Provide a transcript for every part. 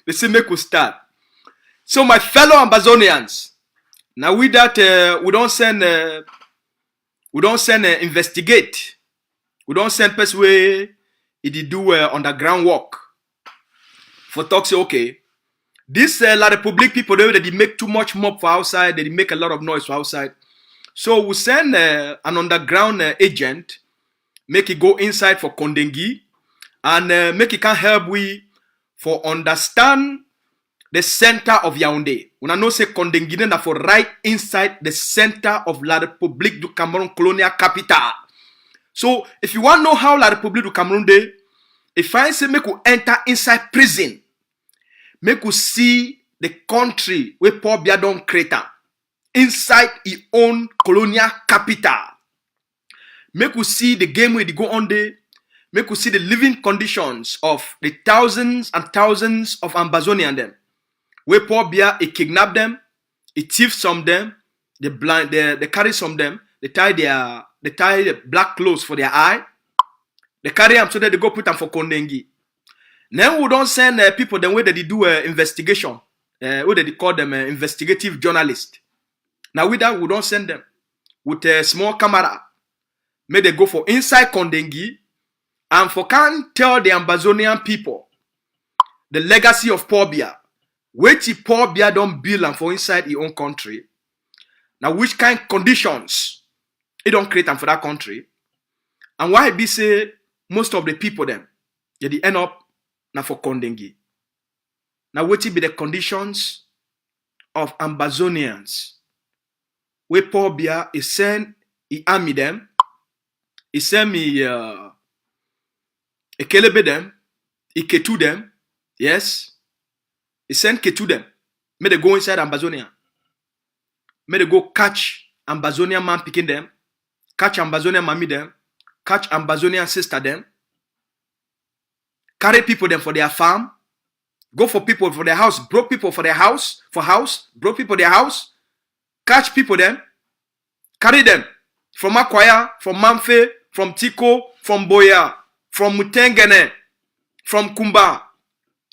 They say make we start. So my fellow Ambazonians, now we that we don't send investigate. We don't send person where it do underground work. For talk say okay. This La Republic people they make too much mob for outside. They make a lot of noise for outside. So we send an underground agent, make it go inside for Kondengui, and make it can help we for understand the center of Yaoundé. When I know say Kondengui na for right inside the center of La Republique du Cameroun colonial capital. So if you want to know how La Republique du Cameroun dey, if I say make you enter inside prison, make you see the country where Paul Biya don create inside his own colonial capital. Make you see the game where they go on there. Make you see the living conditions of the thousands and thousands of Ambazonians them. Where Paul Biya he kidnap them, he thief some them, they carry some of them, they tie the black clothes for their eye, they carry them so that they go put them for Kondengui. Then we don't send people the way that they do investigation, where they call them investigative journalists. Now with that we don't send them with a small camera. May they go for inside Kondengui and for can tell the Ambazonian people the legacy of Paul Biya. Which Paul Biya don't build and for inside his own country. Now which kind of conditions he don't create them for that country. And why be say most of the people them they end up now for Kondengui. Now what be the conditions of Ambazonians where Paul Biya is send he army them, he send me kelebe them, he ketu them, yes. He send Ketu them. May they go inside Ambazonia. May they go catch Ambazonian man picking them. Catch Ambazonian mommy them. Catch Ambazonian sister them. Carry people them for their farm. Go for people for their house. Broke people for their house. For house. Broke people their house. Catch people them. Carry them. From Akwaya. From Mamfe. From Tiko. From Boya. From Mutengene. From Kumba.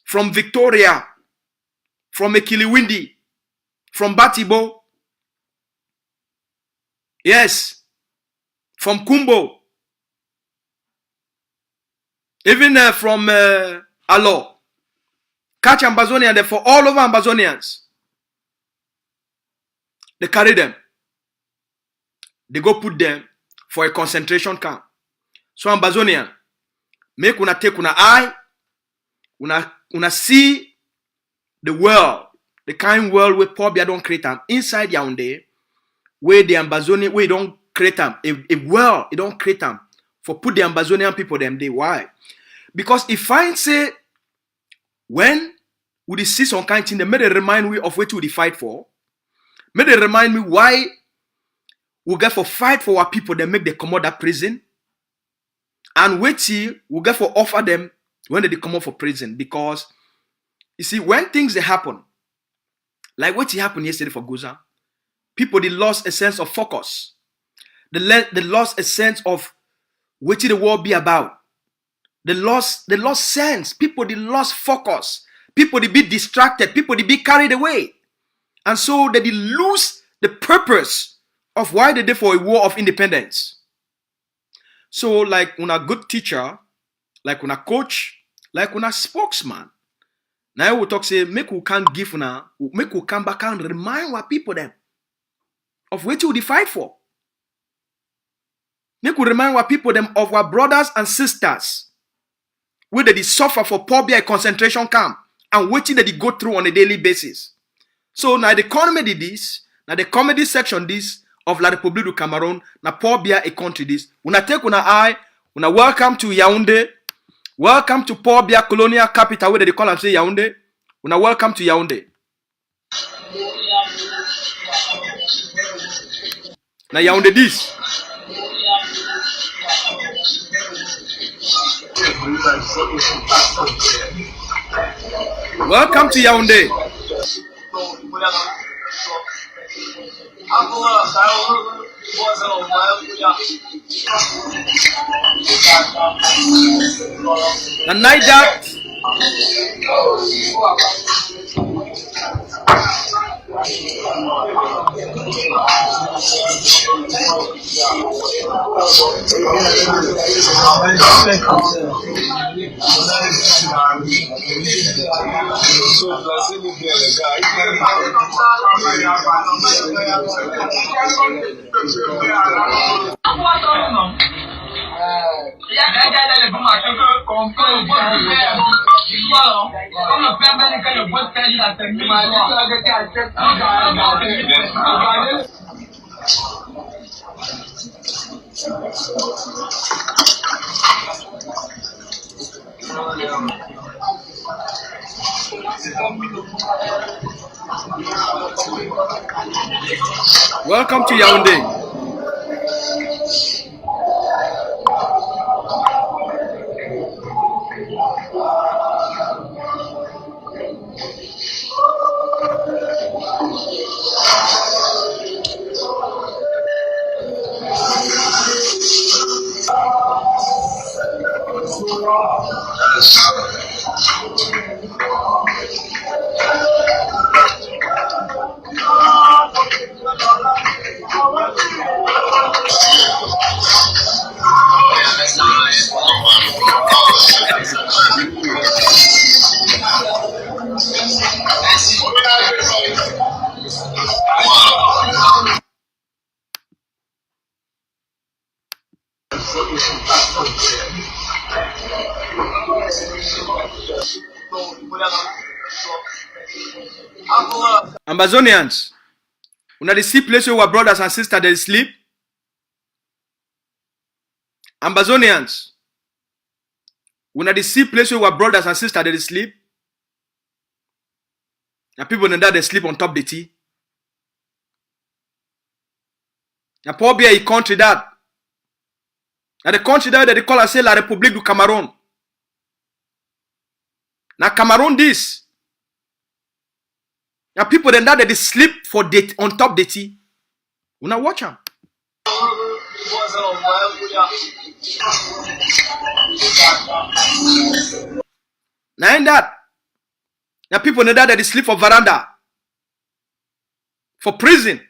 From Victoria. From Ekiliwindi, from Batibo, yes, from Kumbo, even from Alo. Catch Ambazonians, they're for all over Ambazonians. They carry them. They go put them for a concentration camp. So Ambazonian, make una take una eye, una see the world, the kind world where Paul Biya don't create them inside Yaoundé, where the Ambazonian, where he don't create them, a world, he don't create them for put the Ambazonian people them there. Why? Because if I say when we see some kind of thing, they may remind me of what we fight for. May they remind me why we get for fight for our people, they make them come out of prison. And wait we get for offer them when they come out for prison. Because you see, when things they happen, like what happened yesterday for Goza, people they lost a sense of focus. They lost a sense of what the world be about. They lost sense. People they lost focus. People they be distracted. People they be carried away. And so they lose the purpose of why they did for a war of independence. So like when a good teacher, like when a coach, like when a spokesman, now we talk say make we can give now, make we come back and remind our people them of what we fight for. Make we remind our people them of our brothers and sisters where they suffer for Paul Biya concentration camp and what they go through on a daily basis. So now the comedy this, now the comedy section this of La Republique du Cameroun, now Paul Biya a country this. When I take una eye, when I welcome to Yaoundé. Welcome to Paul Biya colonial capital where they call and say Yaoundé. Una welcome to Yaoundé. Now Yaoundé this. Welcome to Yaoundé. And like that, Welcome to Yaoundé. Ambazonians, una the see place where our brothers and sisters they sleep. Ambazonians, una the see place where our brothers and sisters they sleep. And people in that they sleep on top the tea. And probably a country that. And the country that they call us La République du Cameroun. Now Cameroun this. Now people then that they sleep for date on top the tea. We now watch them. Now in that. Now people then that they sleep for veranda. For prison.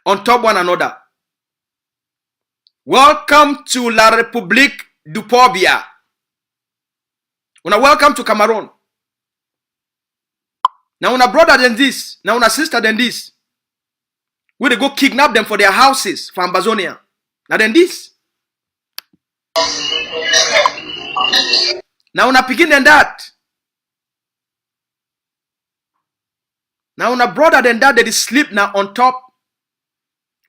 On top one another. Welcome to La République du Pobia. Una welcome to Cameroon. Now una brother than this, now una sister than this. We they go kidnap them for their houses for Ambazonia. Now then this. Now una begin than that. Now una brother than that they sleep now on top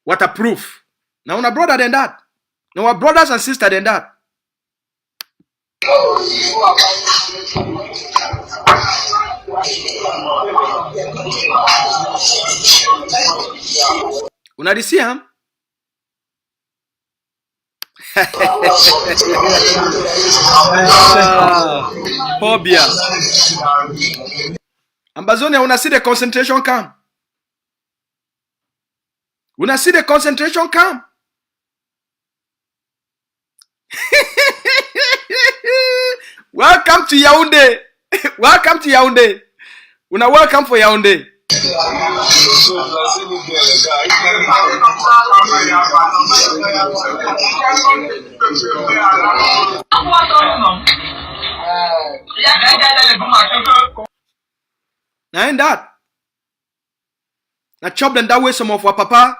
waterproof. Now una brother than that. Now our brothers and sisters than that. Una di see him? Pobia. Ambazonia, una see the concentration camp. Una see the concentration camp. Welcome to Yaoundé. Welcome to Yaoundé. Una welcome for Yaoundé. Now in that. Now chop them that way some of our papa.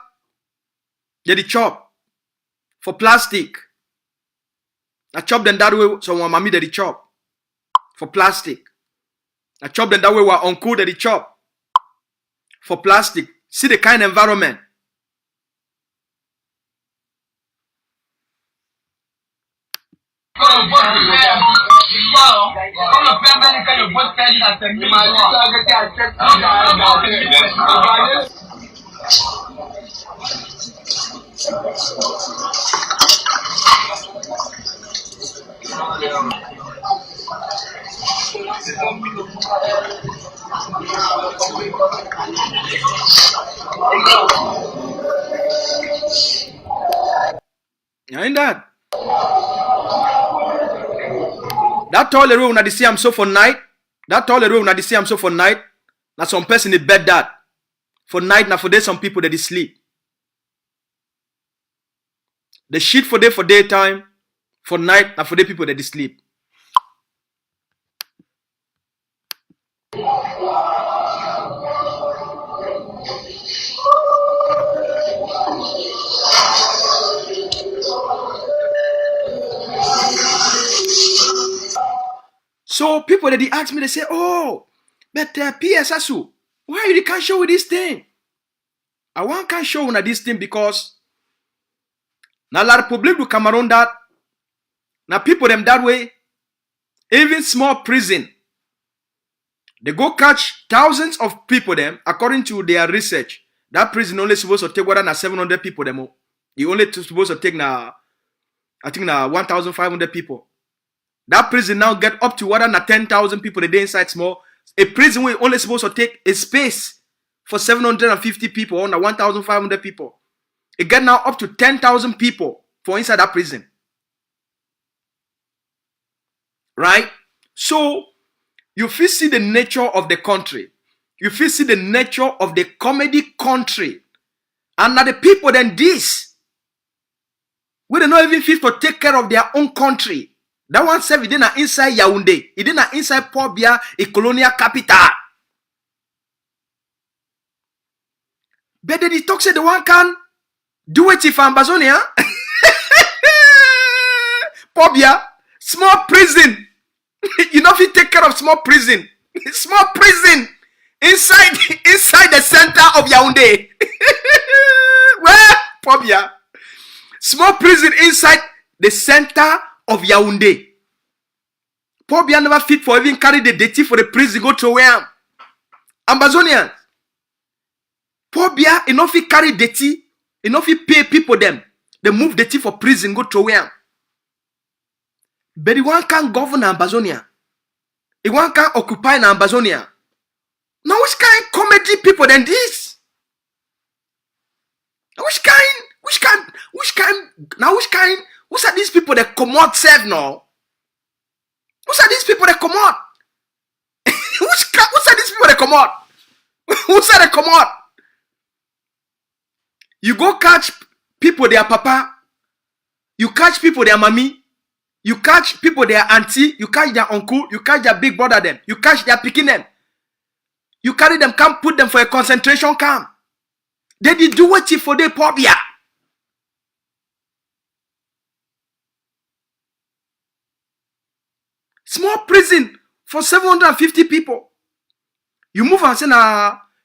They the chop. For plastic. I chop them that way, so my mommy they chop for plastic. I chop them that way, our uncle they chop for plastic. See the kind of environment. Ain't that? That tall the room na the see I'm so for night. That tall the room na the see I'm so for night. Now some person in bed that. For night, now for day, some people that they sleep. The shit for daytime. For night, now for day people that they sleep. So people that they ask me, they say, oh, but PSSU, why you can't show this thing? I want can't show on this thing because now la Republic du Cameroun that now people them that way, even small prison, they go catch thousands of people them according to their research. That prison only supposed to take more than 700 people them. You only supposed to take now, I think now 1,500 people. That prison now get up to more than 10,000 people a day inside small. A prison will only supposed to take a space for 750 people or 1,500 people. It get now up to 10,000 people for inside that prison. Right? So, you feel see the nature of the country. You feel see the nature of the comedy country. And now the people then this, we don't know even fit to take care of their own country. That one said, it didn't inside Yaoundé. It didn't inside Port Bia, a colonial capital. But the talk said the one can do it if Ambazonia. Port Bia, small prison. You know if you take care of small prison. Small prison. Inside the center of Yaoundé. Where? Port Bia. Small prison inside the center of Yaoundé. Port Bia never fit for even carry the dirty for the prison go throw away. Ambazonians. Port Bia enough fit carry dirty, enough fit pay people them. They move dirty for prison go throw away. But the one can govern Ambazonia. The one can occupy Ambazonia. Now which kind comedy people than this? Which kind? Who's are these people that come out serve now? Who's are these people that come out? Who's are these people that come out? Who's are they come out? You go catch people their papa. You catch people their mommy. You catch people their auntie. You catch their uncle. You catch their big brother them. You catch their picking them. You carry them, come put them for a concentration camp. They did do what for the Port Bia. Small prison for 750 people. You move and say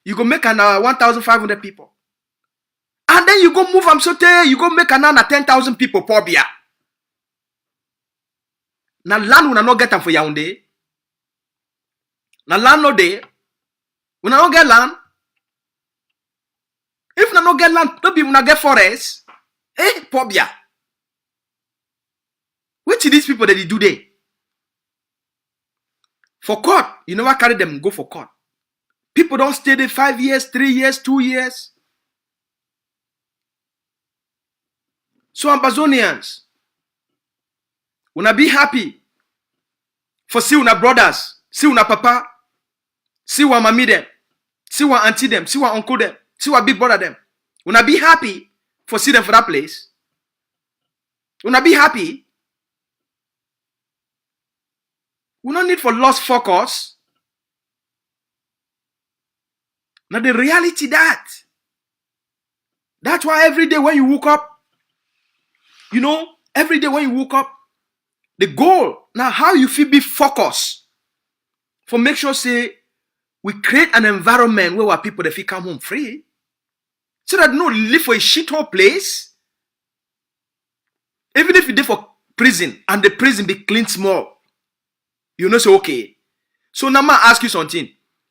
you go make an 1,500 people. And then you go move and say you go make another 10,000 people Port Bia. Now land will not get them for Yaoundé. Now land no day. We not get land. If we not get land, no be we not get forest. Port Bia. Which these people that they do there? For court, you never carry them go for court. People don't stay there 5 years, 3 years, 2 years. So Ambazonians, una be happy for see una brothers, see una papa, see one mommy them, see one auntie them, see one uncle them, see one big brother them. Una be happy for see them for that place. Una be happy. We don't need for lost focus. Now the reality that's why every day when you wake up, every day when you wake up, the goal, now how you feel be focused. For make sure say, we create an environment where our people they feel come home free. So that no live for a shithole place. Even if you live for prison and the prison be clean small. You know, so okay. So now I ask you something.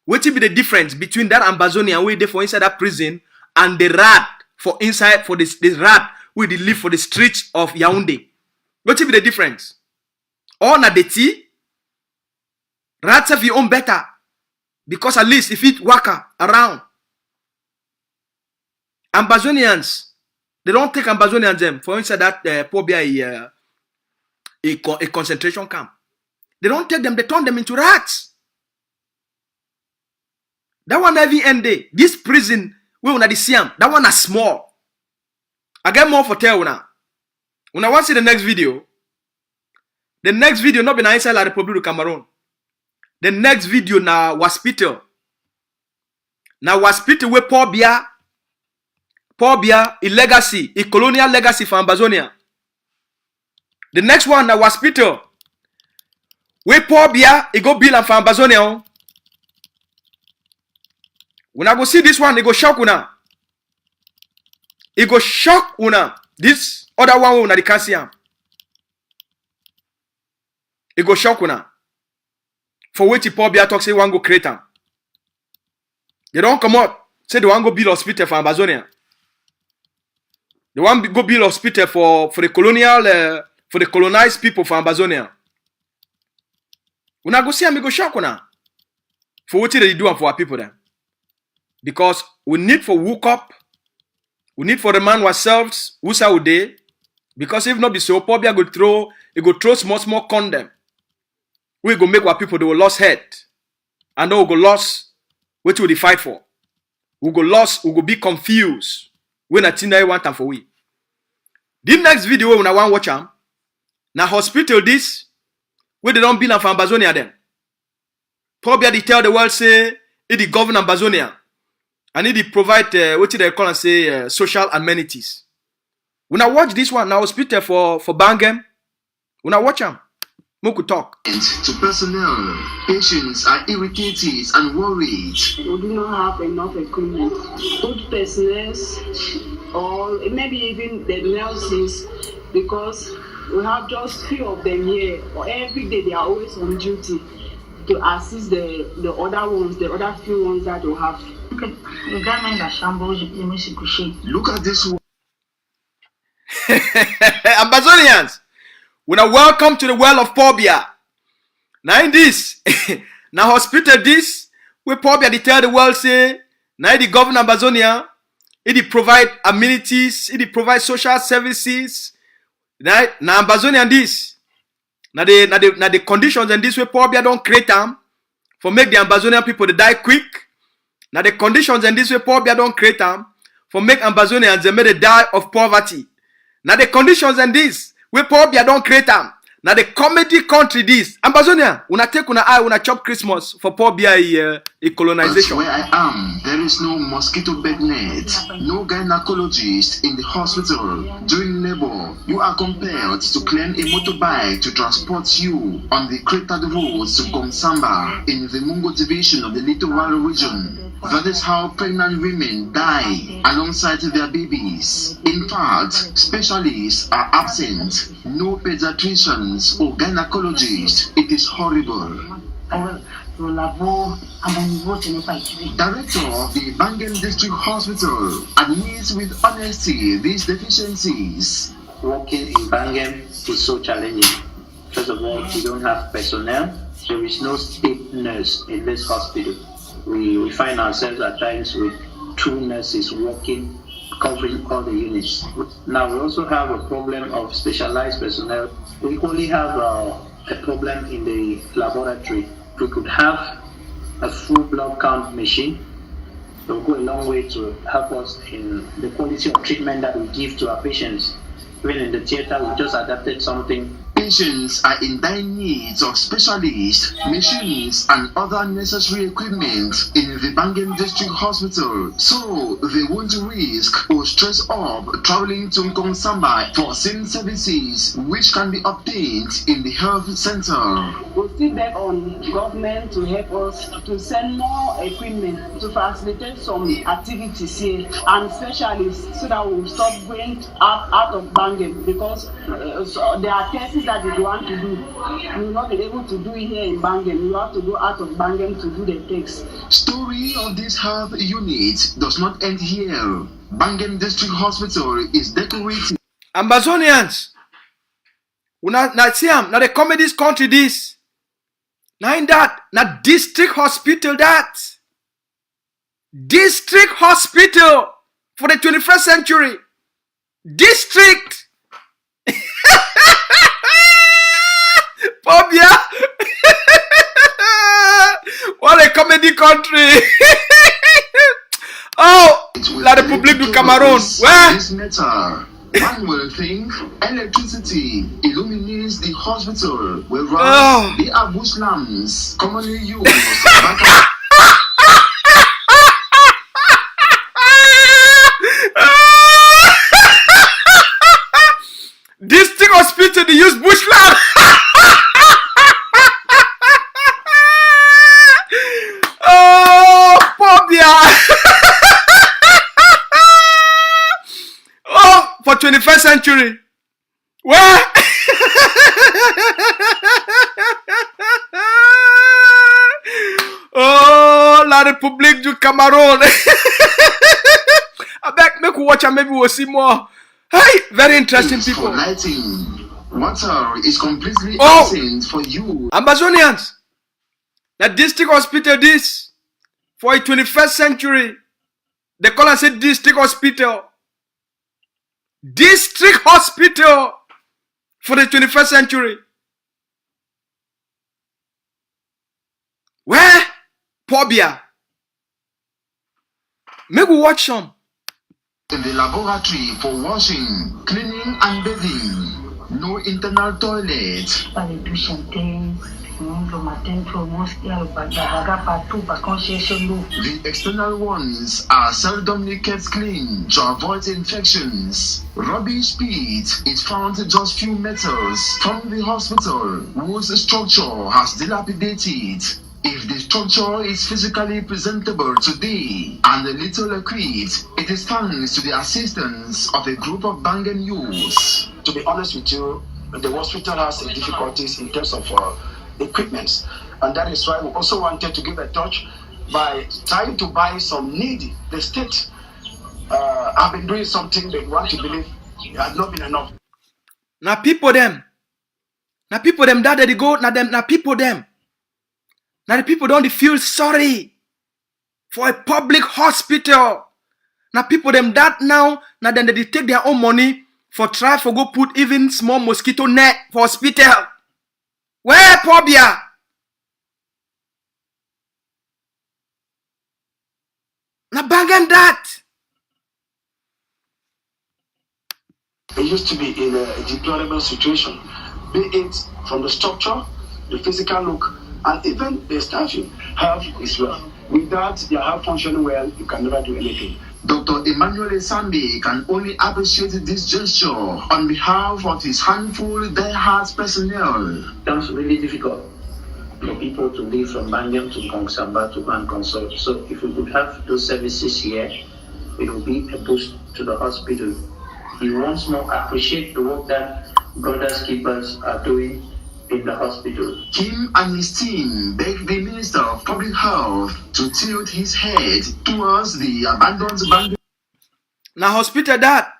What will be the difference between that Ambazonian where they for inside that prison and the rat for inside for this rat where they live for the streets of Yaoundé? What will be the difference? Or na the tea? Rats have your own better. Because at least if it work around. Ambazonians, they don't take Ambazonians them for inside that Port Bia a concentration camp. They don't take them, they turn them into rats. That one every end day. This prison we una the same. That one is small. I get more for tell una. Una want see the next video? The next video not be na inside la Republic of Cameroon. The next video na hospital. Na hospital we Paul Biya a legacy, a colonial legacy for Amazonia. The next one na hospital. We Paul Biya he go build for Amazonia. When I go see this one, it go shock una. It go shock una. This other one una they can't see am. It go shock una. For which Paul Biya talk say one go create am. They don't come out. Say they want go build hospital for Amazonia. They want go build hospital for the colonial for the colonized people for Amazonia. Una go see am, it go shock una. For what they do am for our people then. Because we need for woke up. We need for remind ourselves who's our day. Because if not be so, Paul Biya go throw small condemn. We go make our people they will lost head. And then we go lost what will they fight for. We go lost, we go be confused. When I think I want them for we. The next video when I want watch them. Now hospital this where they don't build for Amazonia then. Paul Biya they tell the world say it the govern Amazonia. And it provide what they call and say social amenities. When I watch this one now hospital for Bangem, when I watch them, we could talk. To personnel, patients are irritated and worried. We do not have enough equipment. Good personnel, or maybe even the nurses, because we have just few of them here. Or every day they are always on duty to assist the other ones, the other few ones that we have. Look at this one. Amazonians, when I welcome to the world of Paul Biya. Now in this, now hospital this, where Paul Biya they tell the world say, now the governor Amazonia, it provide amenities, it provide social services. Now Amazonian this, now the conditions and this way Paul Biya don't create them for make the Amazonian people to die quick. Now the conditions and this way Paul Biya don't create them for make Ambazonians they may die of poverty. Now the conditions and this we Paul Biya don't create them. Now the comedy country this Ambazonia una take una eye una chop Christmas for Paul Biya a colonization. But where I am, there is no mosquito bed net, no gynecologist in the hospital. During labor, you are compelled to claim a motorbike to transport you on the cratered roads to Gomsamba in the Mungo division of the Littoral region. That is how pregnant women die alongside their babies. In fact, specialists are absent. No pediatricians or gynecologists. It is horrible. Director of the Bangem District Hospital admits with honesty these deficiencies. Working in Bangem is so challenging. First of all, we don't have personnel. There is no state nurse in this hospital. We find ourselves at times with 2 nurses working, covering all the units. Now we also have a problem of specialized personnel. We only have a problem in the laboratory. We could have a full blood count machine. It will go a long way to help us in the quality of treatment that we give to our patients. Even in the theater, we just adapted something. Patients are in dire need of specialists, machines, and other necessary equipment in the Bangem District Hospital, so they won't risk or stress up traveling to Nkonsamba for same services which can be obtained in the health center. We'll still beg on government to help us to send more equipment to facilitate some activities here and specialists so that we'll stop going out of Bangem, because there are cases that they want to do. You will not be able to do it here in Bangem. You have to go out of Bangem to do the takes. Story of this health unit does not end here. Bangem District Hospital is decorated. Ambazonians, una na siam na the comedies country this. Na in that na district hospital that. District hospital for the 21st century. District. Paul Biya. What a comedy country. Oh, République du Cameroun. Ouais. This matter. One will think electricity illuminates the hospital, whereas they are bush lamps commonly used. District hospital, they use bush lamp. Oh, Pobia. Oh, for 21st century. Where? Oh, la République du Cameroun. I beg, make we watch and maybe we'll see more. Hey, very interesting It's people. for lighting. Water is completely absent for you. Amazonians. The district hospital this for a 21st century. They call us a district hospital. District hospital for the 21st century. Where? Pobia. Make we watch some. In the laboratory for washing, cleaning and bathing. No internal toilet. Pas les douches internes, le matin, pour il y a le bagabaga partout, par contre, chercher l'eau. The external ones are seldomly kept clean to avoid infections. Rubbish pit is found just few meters from the hospital, whose structure has dilapidated. If the structure is physically presentable today and a little equipped, it is thanks to the assistance of a group of Bangen youths. To be honest with you, the hospital has difficulties in terms of equipment, and that is why we also wanted to give a touch by trying to buy some needy. The state have been doing something they want to believe has not been enough. Now people them that they go now people them. Now the people don't feel sorry for a public hospital. Now people them that now then they take their own money for try for go put even small mosquito net for hospital. Where Pobia? Now banging that. It used to be in a deplorable situation, be it from the structure, the physical look, and even the staffing. Health is well. Without your health functioning well, you can never do anything. Dr. Emmanuel Esambi can only appreciate this gesture on behalf of his handful die-hard personnel. Becomes really difficult for people to leave from Bangam to Kongsamba to go and consult. So if we could have those services here, it will be a boost to the hospital. We once more appreciate the work that brothers keepers are doing in the hospital. Him and his team begged the Minister of Public Health to tilt his head towards the abandoned Bangen. Now hospital that.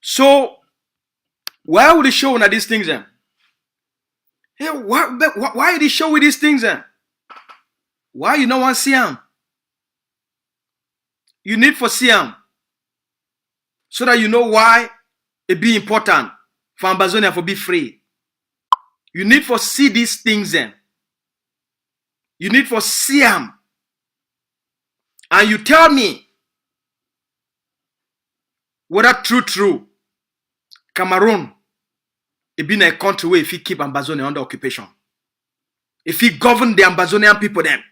So why would they show now these things then? Hey, why they show with these things then? Why you no want see them? You need for see them so that you know why it be important for Amazonia for be free. You need for see these things then. You need for see them. And you tell me whether true Cameroon it been a country where if he keep Amazonia under occupation. If he govern the Amazonian people then.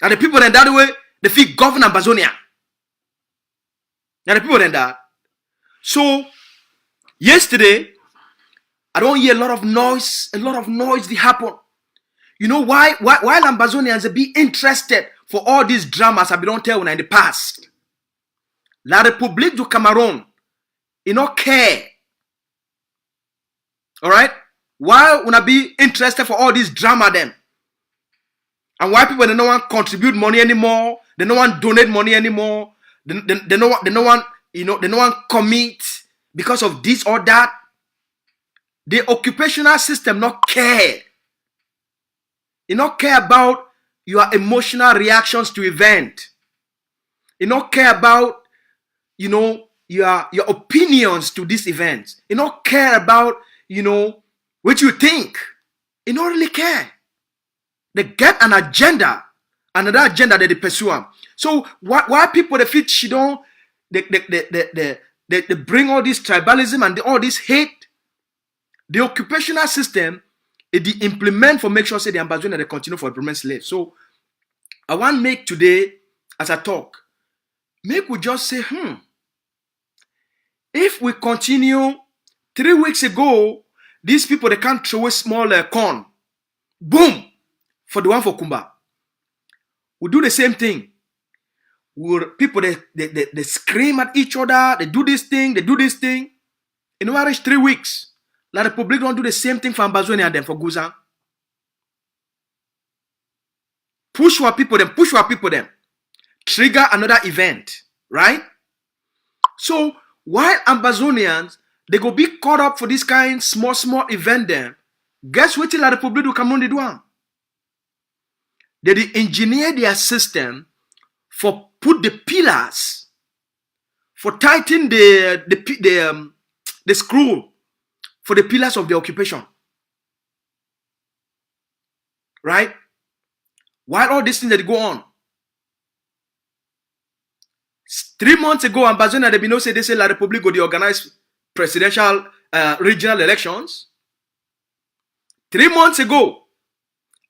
And the people then that way, they feel govern Amazonia. And the people then that. So yesterday, I don't hear a lot of noise they happen. You know why Ambazonians be interested for all these dramas I don't tell in the past. La République du Cameroun, you not care. Alright? Why would I be interested for all this drama then? And why people they don't want contribute money anymore? They don't want donate money anymore. They don't want commit because of this or that. The occupational system not care. It not care about your emotional reactions to event. It not care about your opinions to these events. It not care about what you think. It don't really care. They get an agenda another agenda that they pursue am. So why people they feel she don't they bring all this tribalism and all this hate. The occupational system it the implement for make sure say the Ambazonia they continue for implement slaves. So I want make today as I talk, make we just say, if we continue 3 weeks ago, these people they can't throw a small corn, boom, for the one for Kumba. We do the same thing. People they scream at each other, they do this thing, In average 3 weeks, La Republic don't do the same thing for Ambazonia and them for Guzan. Push our people them. Trigger another event, right? So while Ambazonians they go be caught up for this kind small event then, guess what La Republic do Cameroun they do? They engineer their system for put the pillars, for tighten the screw for the pillars of the occupation. Right? While all these things that go on. 3 months ago, Ambazonia they say La Republic go to organize presidential regional elections. 3 months ago,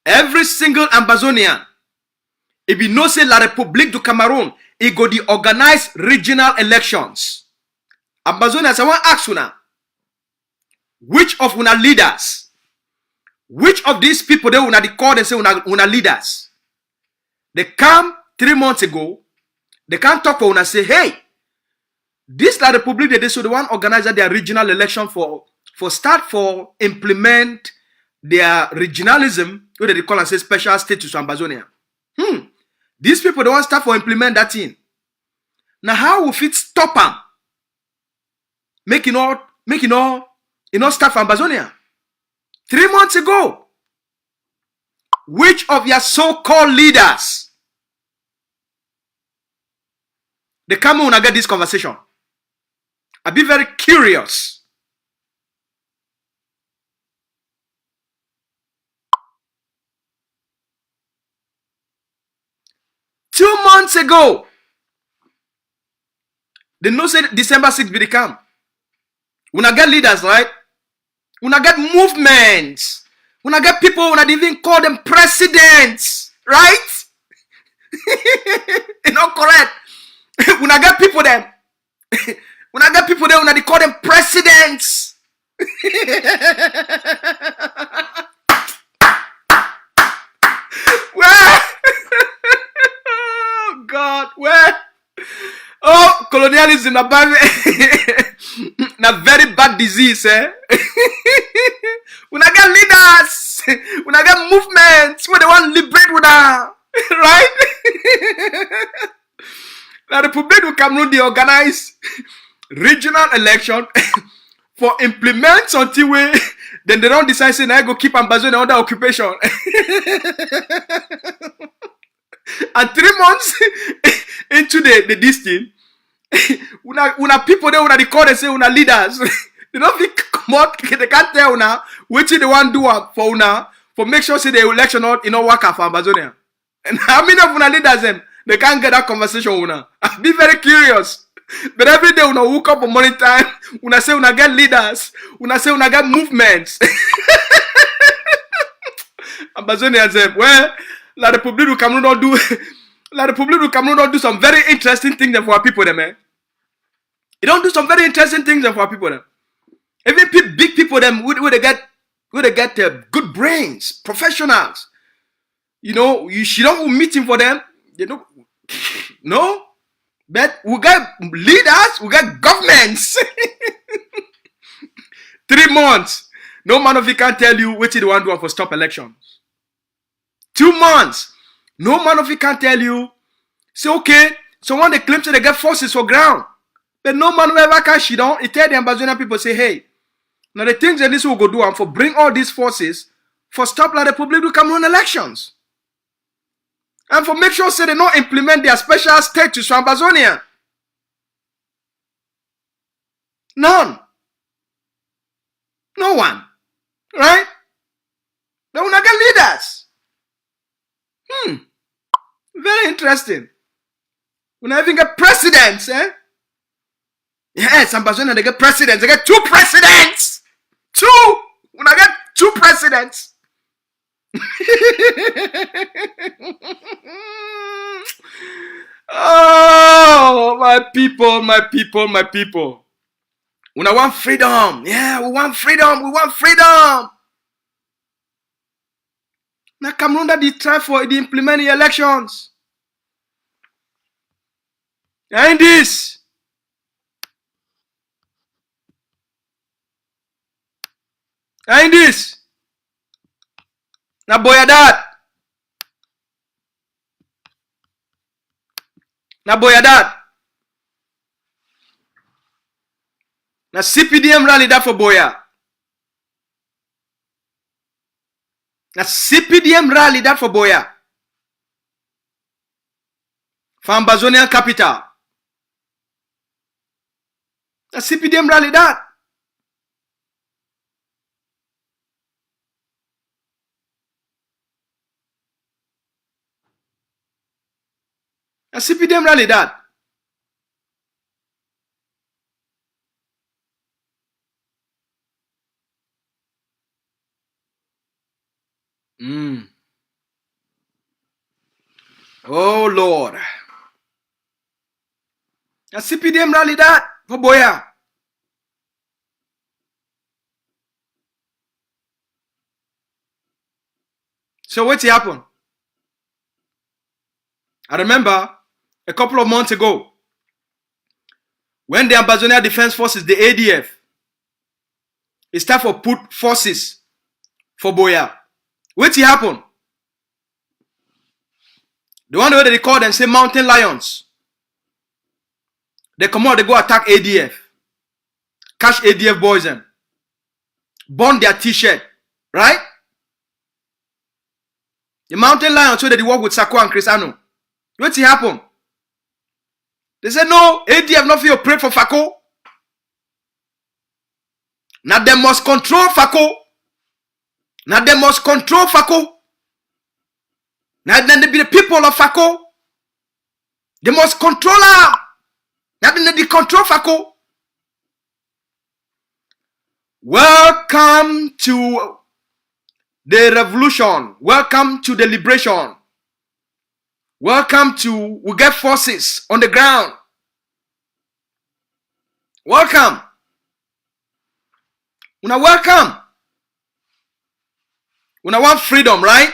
every single Ambazonian, if you know say La Republic du Cameroun, it go to organize regional elections. Ambazonians, I want to ask you now, which of una leaders, which of these people they una call and say una leaders, they come 3 months ago, they can't talk for una say, hey, this La Republic they so the one organize their regional election for implement their regionalism, what they call and say special status to Ambazonia. These people don't want start for implement that thing. Now how will fit stop them? Make it not start for Ambazonia. 3 months ago, which of your so-called leaders they come when I get this conversation? I'll be very curious. Two months ago, they know say December 6th be the come. When I get leaders, right? When I get movements, when I get people, when I even call them presidents, right? It's not correct. When I get people them, when I call them presidents. Where? Oh God, where? Oh, colonialism, na very bad disease, eh? When I get leaders, when I get movements, when they want to liberate with her, right? The Republic of Cameroon, they organize regional election for implement something way, then they don't decide say, now I go keep Ambazonia under occupation. And 3 months into this thing, una people there una record and say una leaders. They don't think come out, they can't tell una which they want to do for una for make sure say the election not work for Ambazonia. And how many of una leaders them they can't get that conversation una? I'll be very curious. But every day una woke up for morning time, una say una get leaders, una say una get movements. Ambazonians them, well, La Republic du Cameroun don't do some very interesting things for our people them, man. It don't do some very interesting things for our people them. Even big people them where they get good brains, professionals. You know, you don't meeting for them. You know, no. But we got leaders, we got governments. 3 months. No man of you can tell you what you want to do for stop elections. 2 months. No man of you can tell you. Say, okay, someone they claim they get forces for ground. But no man will ever can shit on. It tell the Ambazonian people say, hey, now the things that this will go do and for bring all these forces for stop La Republic du Cameroun elections. And for make sure say they don't implement their special status for Ambazonia. None. No one. Right? They will not get leaders. Very interesting. We not even get presidents, eh? Yes, Ambazonian, they get presidents. They get 2 presidents. 2. We not get 2 presidents. Oh, my people, my people, my people. We not want freedom. Yeah, we want freedom. We want freedom. Now Cameroun that they try for the implement the elections. And this. And this. Now boy that. Now boy that. Now CPDM rally that for boya. Now CPDM rally that for boya. For Ambazonian capital. Now CPDM rally that. Now CPDM rally that. Oh Lord. Now CPDM rally that for boya. So what's happened? I remember a couple of months ago when the Ambazonia Defense Forces, the ADF, it's time for put forces for boya. What's happened? The one way they call them say mountain lions. They come out, they go attack ADF. Catch ADF boys and burn their t-shirt. Right? The mountain lions so that they work with Sako and Crisano. What's happened? They said no, ADF not feel pray for Fako. Now they must control Fako. Now they must control Fako. Now then they be the people of Fako. They must control her. Now then they control Fako. Welcome to the revolution. Welcome to the liberation. Welcome to we get forces on the ground. Welcome. Una welcome. Una want freedom, right?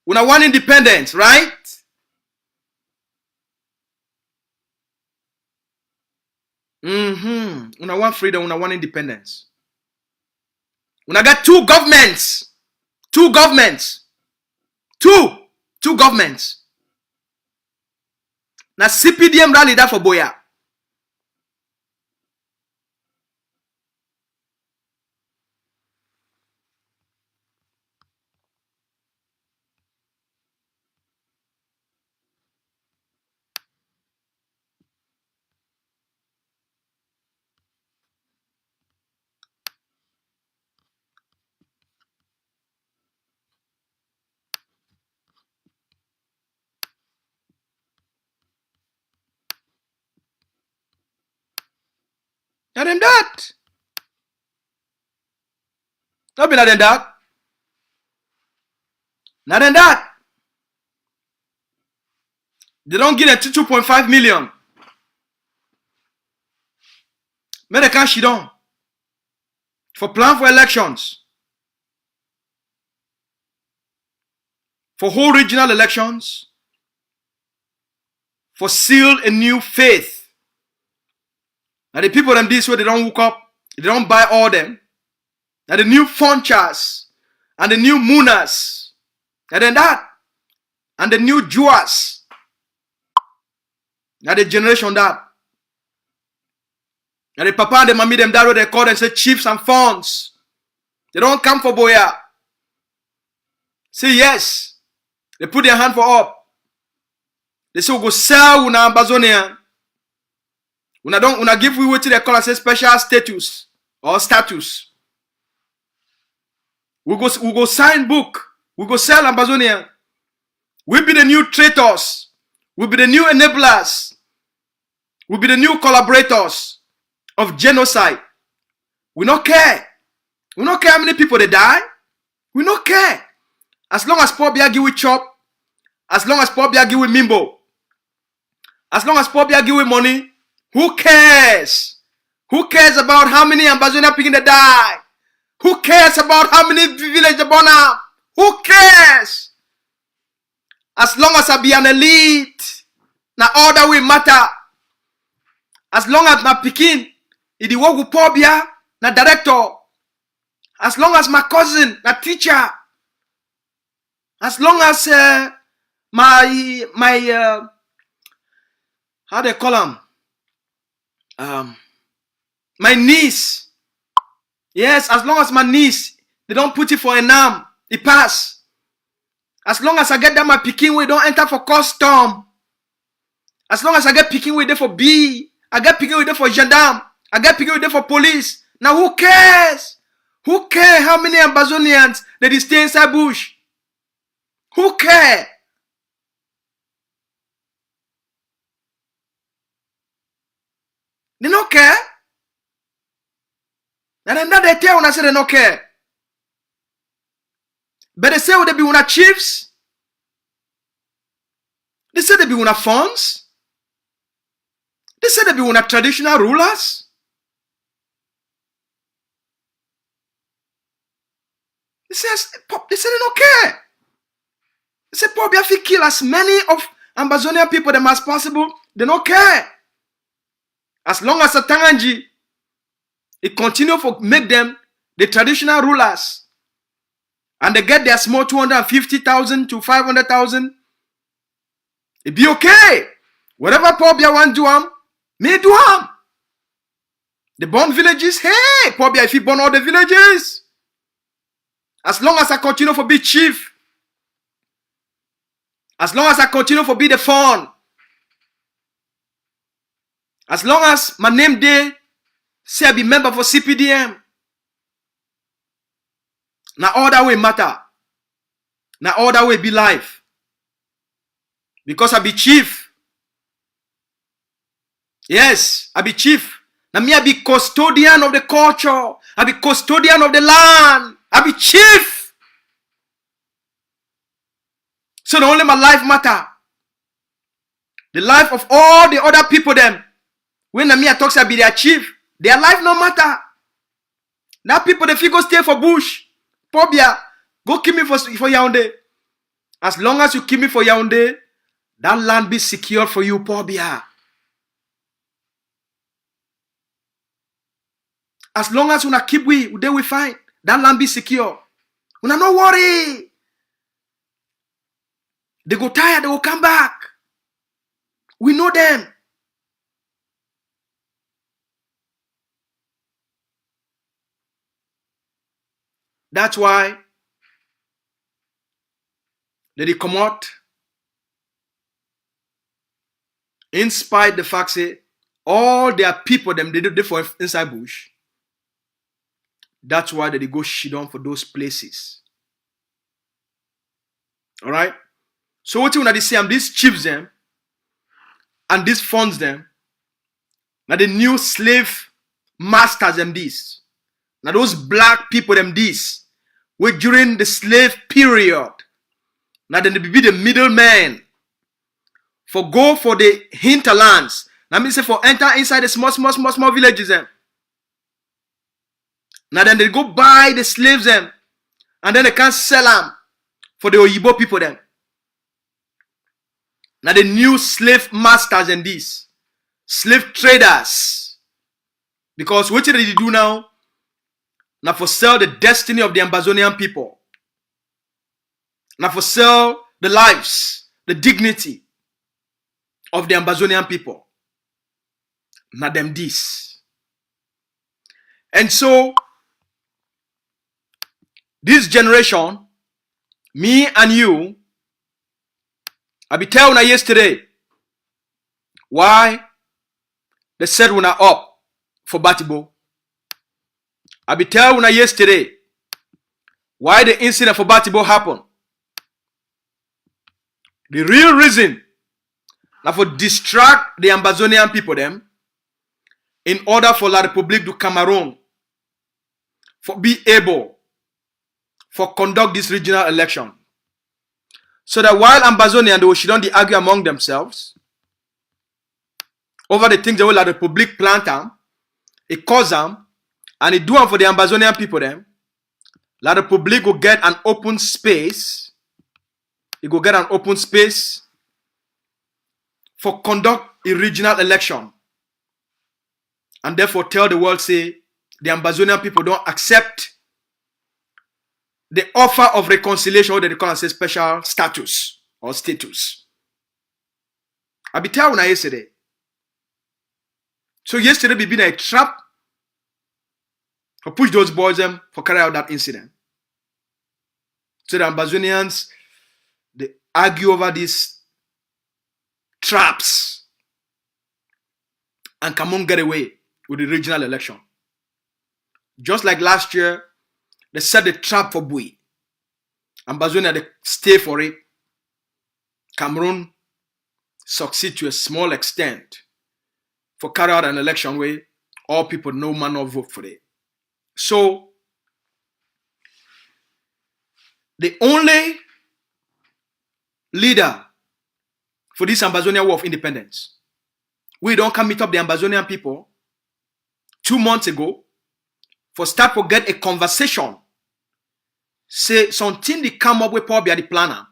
Una want independence, right? Una want freedom, una want independence. Una got 2 governments. 2 governments. 2 governments. Now CPDM rally that for boya. Now them that. Not be not them that. Not them that. They don't get a 2.5 million. Make the cash down. For plan for elections. For whole regional elections. For seal a new faith. Now the people them this way they don't hook up, they don't buy all them. Now the new funchas and the new munas, and then that, and the new Juas. Now the generation that. Now the papa and the mommy them that way they call them say chiefs and fonts. They don't come for boya. Say yes. They put their hand for up. They say we go sell una Ambazonia. Una give we what they call as a special status or status. We go sign book. We go sell Ambazonia. We be the new traitors. We be the new enablers. We be the new collaborators of genocide. We don't care. We don't care how many people they die. We don't care. As long as Paul Biagi we chop, as long as Paul Biagi we mimbo, as long as Paul Biagi we money, who cares? Who cares about how many Ambazonian people they die? Who cares about how many villages they burn up? Who cares? As long as I be an elite, now all that will matter. As long as my pikin, it the work with Paul Bia, na director. As long as my cousin, na teacher. As long as my how they call him? My niece. Yes, as long as my niece, they don't put it for an arm, it pass. As long as I get that my picking way, don't enter for custom. As long as I get picking way there for B, I get picking way there for gendarme, I get picking way there for police. Now who cares? Who cares how many Ambazonians that they stay inside bush? Who cares? They don't care. And then that they tell when I say they don't care. But they say they be una chiefs. They say they be una funds. They say they be una traditional rulers. They say they don't care. They say Paul Biafra kill as many of Ambazonian people as possible. They don't care. As long as Satanganji, it continue to make them the traditional rulers. And they get their small 250,000 to 500,000. It be okay. Whatever Paul Biya want to do, may do am. The born villages, hey, Paul Biya if he born all the villages. As long as I continue to be chief. As long as I continue to be the fun. As long as my name day say I be member for CPDM. Now all that way matter. Now all that way be life. Because I be chief. Yes, I be chief. Now me I be custodian of the culture. I be custodian of the land. I be chief. So the only my life matter. The life of all the other people them. When me I talk I be their chief, their life no matter. Now people they go stay for bush. Pobia, go kill me for Yaoundé. As long as you kill me for Yaoundé, that land be secure for you, Pobia. As long as you na keep we find that land be secure. Una no worry. They go tired, they will come back. We know them. That's why they come out in spite the fact say all their people them they do for inside bush. That's why they go shit on for those places. Alright? So what you wanna say these chiefs them and these funds them now the new slave masters them this. Now those black people them this. Where during the slave period, now then they be the middleman for go for the hinterlands. Now me say for enter inside the small villages them. Now then they go buy the slaves them, and then they can't sell them for the Oyibo people them. Now the new slave masters and these slave traders, because what did they do now? Now for sell the destiny of the Ambazonian people. Now for sell the lives, the dignity of the Ambazonian people. Now them this. And so, this generation, me and you, I be telling you yesterday, why they said we're not up for Batibo. I be telling you yesterday why the incident for Batibo happened. The real reason na for distract the Ambazonian people them in order for La République du Cameroun for be able for conduct this regional election. So that while Ambazonian they will sit down they argue among themselves over the things that will La République plant them, it cause them, and it do them for the Ambazonian people them. La République will get an open space. It will get an open space for conduct a regional election. And therefore tell the world, say, the Ambazonian people don't accept the offer of reconciliation, or they call it special status or status. I be telling you yesterday. So yesterday we been a trap for push those boys them for carry out that incident. So the Ambazonians they argue over these traps and Cameroun get away with the regional election. Just like last year, they set the trap for Bui. Ambazonia they stay for it. Cameroun succeed to a small extent for carry out an election where all people no man no vote for it. So the only leader for this Ambazonia War of Independence, we don't come meet up the Ambazonian people 2 months ago for start to get a conversation. Say something they come up with probably the planner.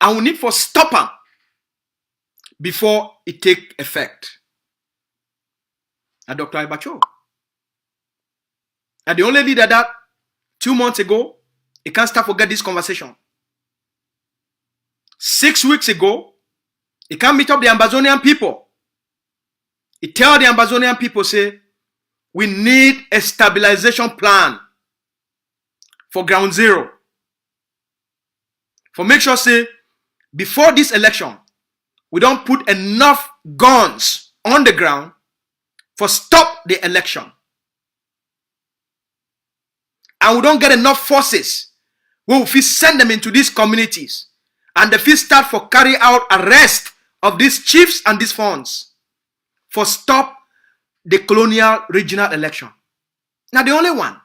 And we need for stop them before it take effect. And Dr. Ibacho. And the only leader that 2 months ago, he can't start to get this conversation. 6 weeks ago, he can't meet up the Ambazonian people. He tell the Ambazonian people, say, we need a stabilization plan for ground zero. For make sure, say, before this election, we don't put enough guns on the ground for stop the election. And we don't get enough forces where we fit send them into these communities and the fit start for carry out arrest of these chiefs and these funds for stop the colonial regional election. Now the only one.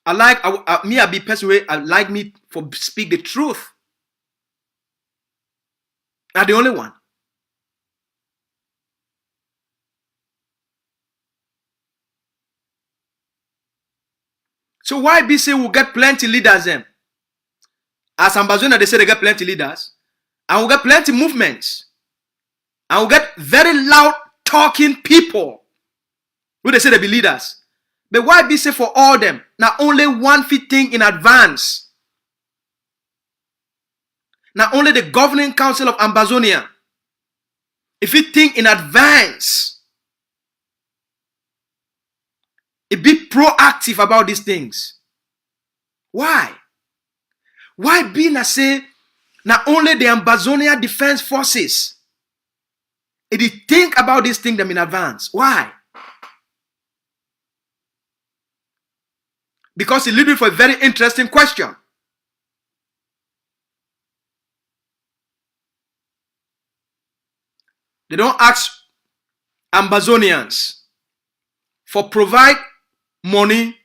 I be person way I like me for speak the truth. Now the only one. So why be say we'll get plenty leaders them? As Ambazonia they say they get plenty leaders, and we'll get plenty movements. And we'll get very loud talking people who they say they be leaders. But why be say for all them? Now only one fit thing in advance. Now only the governing council of Ambazonia. If it think in advance, it be proactive about these things. Why? Why be na say not only the Ambazonia Defense Forces? It did think about this thing them in advance. Why? Because it leads me for a very interesting question. They don't ask Ambazonians for provide money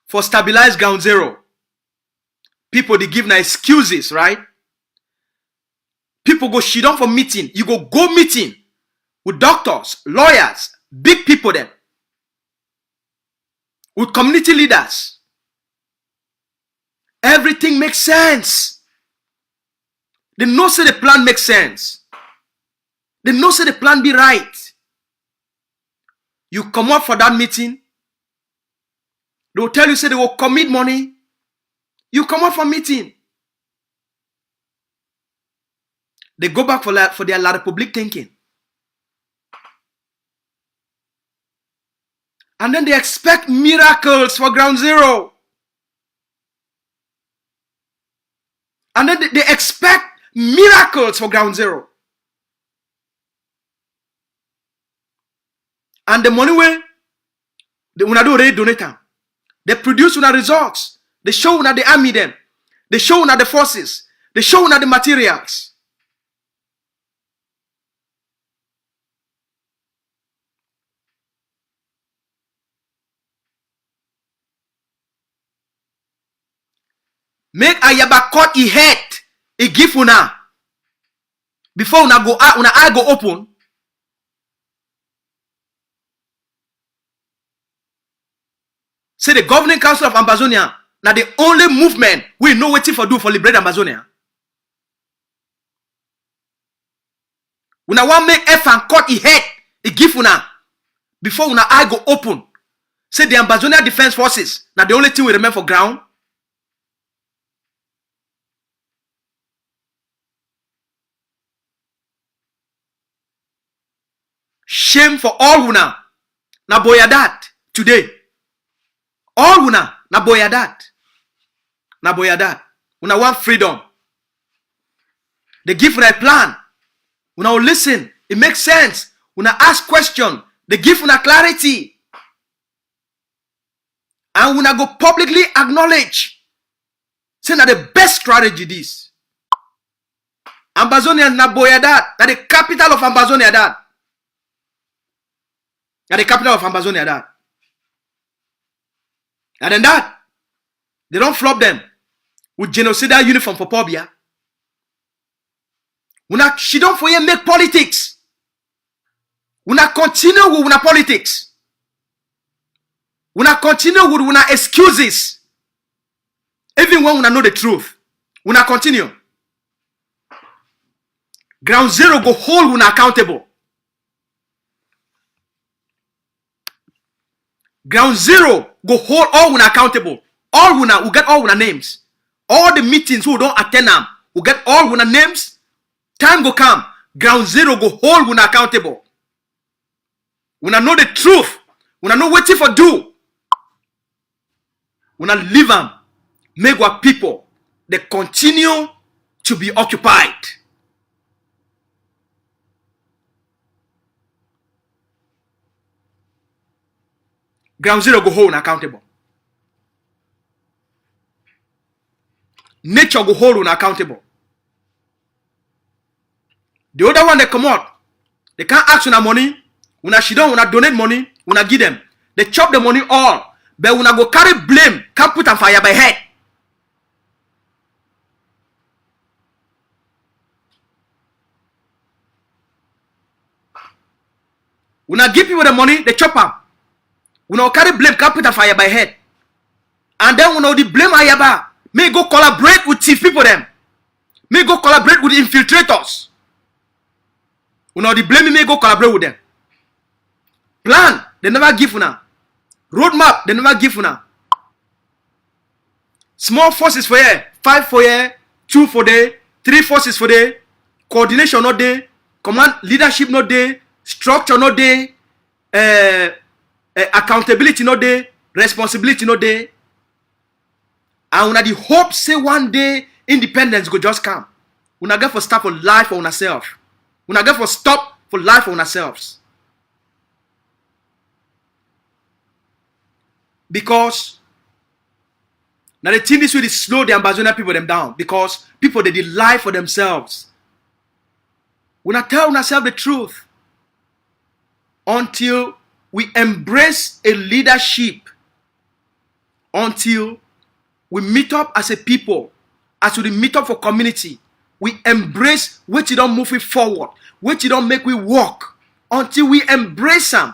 for stabilize ground zero. People they give no excuses, right? People go shit on for meeting. You go meeting with doctors, lawyers, big people them, with community leaders. Everything makes sense. They know say the plan makes sense. They know say the plan be right. You come up for that meeting. They will tell you say they will commit money. You come up for meeting. They go back for their La République thinking. And then they expect miracles for ground zero. And then they expect miracles for ground zero. And the money where they una do already donate them. They produce una results. They show una the army them. They show una the forces. They show una the materials. Make Ayaba cut his head. He give una. Before una go out, una eye go open. Say the governing council of Ambazonia. Now the only movement we know waiting for do for liberate Amazonia. Una want make F and cut his head. He give una. Before una eye go open. Say the Ambazonia Defense Forces. Now the only thing we remain for ground. Shame for all una. Na boya that today. All una na boya that. Na boya that. Una want freedom. They give una a plan. Una will listen. It makes sense. Una ask question. They give una clarity. And una go publicly acknowledge. Say na the best strategy this. Ambazonia na boya that. Na the capital of Ambazonia that. At the capital of Ambazonia, that. And then that, they don't flop them with genocidal uniform for Pobia. She don't for you make politics. Una continue with una politics. Una continue with una excuses. Even when una know the truth. Una continue. Ground Zero go hold una accountable. Ground Zero go hold all una accountable. All una will get all una names. All the meetings who don't attend them will get all una names. Time go come. Ground Zero go hold una accountable. Una know the truth. Una know what for do. Una leave them. Make our people they continue to be occupied. Ground Zero go hold accountable. Nature go hold accountable. The other one they come out, they can't ask una money. Una she don't una donate money. Una give them. They chop the money all. But una go carry blame. Can't put on fire by head. Una give people the money. They chop them. Una carry blame, can't put a fire by head. And then una the blame Ayaba. May go collaborate with thief people them. May go collaborate with infiltrators. Una the blame may go collaborate with them. Plan, they never give una. Roadmap, they never give una. Small forces for here, 5 for here, 2 for there, 3 forces for there. Coordination not there. Command leadership not there. Structure not there. Accountability not there, responsibility not there, and una the hope say one day independence go just come. Una get for stop for life for una self. Una get for stop for life for una selves. Because now the thing this way is slow the Ambazonia people them down. Because people they did lie for themselves. Una tell una self the truth until we embrace a leadership, until we meet up as a people, as we meet up for community, we embrace what you don't move it forward, what you don't make we walk, until we embrace them.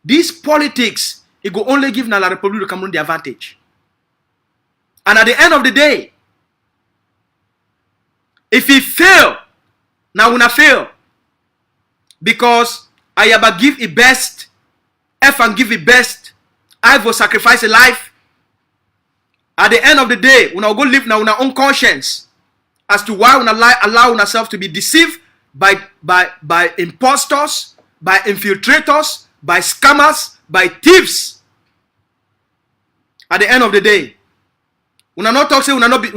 These politics, it will only give Nala Republic of Cameroon the advantage. And at the end of the day, if it fail, now we not fail. Because Ayaba give it best, F and give it best. I will sacrifice a life. At the end of the day, we now go live now in our own conscience as to why we allow ourselves to be deceived by impostors, by infiltrators, by scammers, by thieves. At the end of the day, we not talk say we not be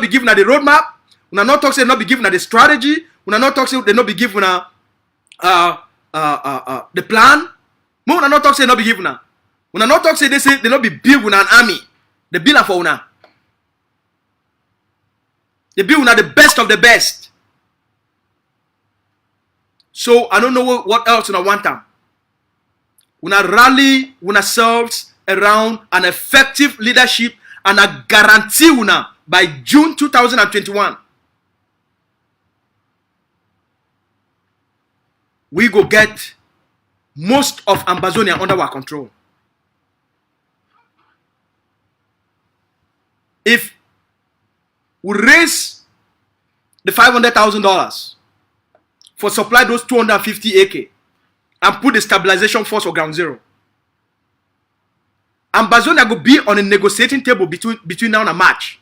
given the roadmap. We not talk say not be given the strategy. We not talk say they not be given the plan. We not talk say not be given. We not talk say they not be built with an army. They build for una. They be una the best of the best. So I don't know what else una want them. Una rally una selves around an effective leadership, and I guarantee una by June 2021 we go get most of Ambazonia under our control. If we raise the $500,000 for supply those 250 AK and put the stabilization force for ground zero, Ambazonia will be on a negotiating table between now and March.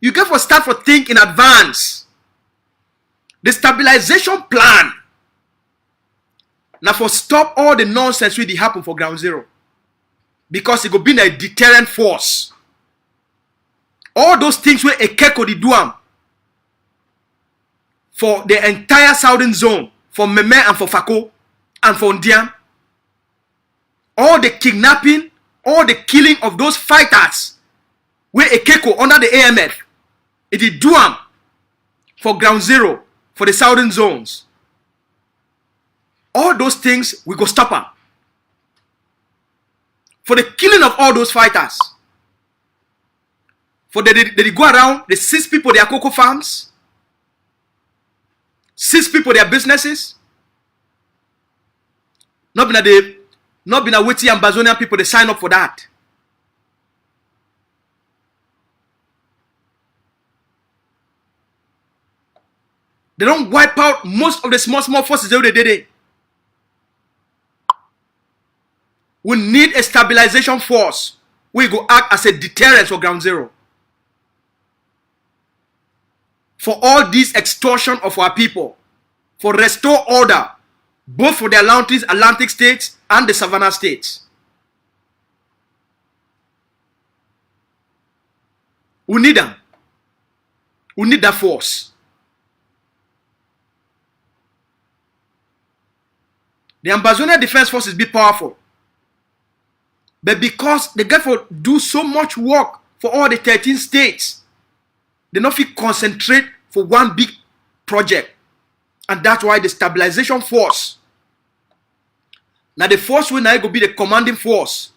You get for start for think in advance. The stabilization plan now for stop all the nonsense really happen for ground zero, because it will be a deterrent force. All those things where Ekeko di do am for the entire southern zone, for Meme and for Fako and for Ndiam, all the kidnapping, all the killing of those fighters where Ekeko under the AMF, it did do am for ground zero, for the southern zones. All those things we go stop them. For the killing of all those fighters, for they go around, they seize people their cocoa farms, seize people their businesses. Not been a waiting Ambazonian people they sign up for that. They don't wipe out most of the small forces every day. We need a stabilization force. We go act as a deterrent for ground zero. For all this extortion of our people, for restore order, both for the Atlantic states and the Savannah states. We need them. We need that force. The Ambazonia Defense Forces be powerful. But because they get to do so much work for all the 13 states, they not fit concentrate for one big project. And that's why the stabilization force, now the force will now go be the commanding force,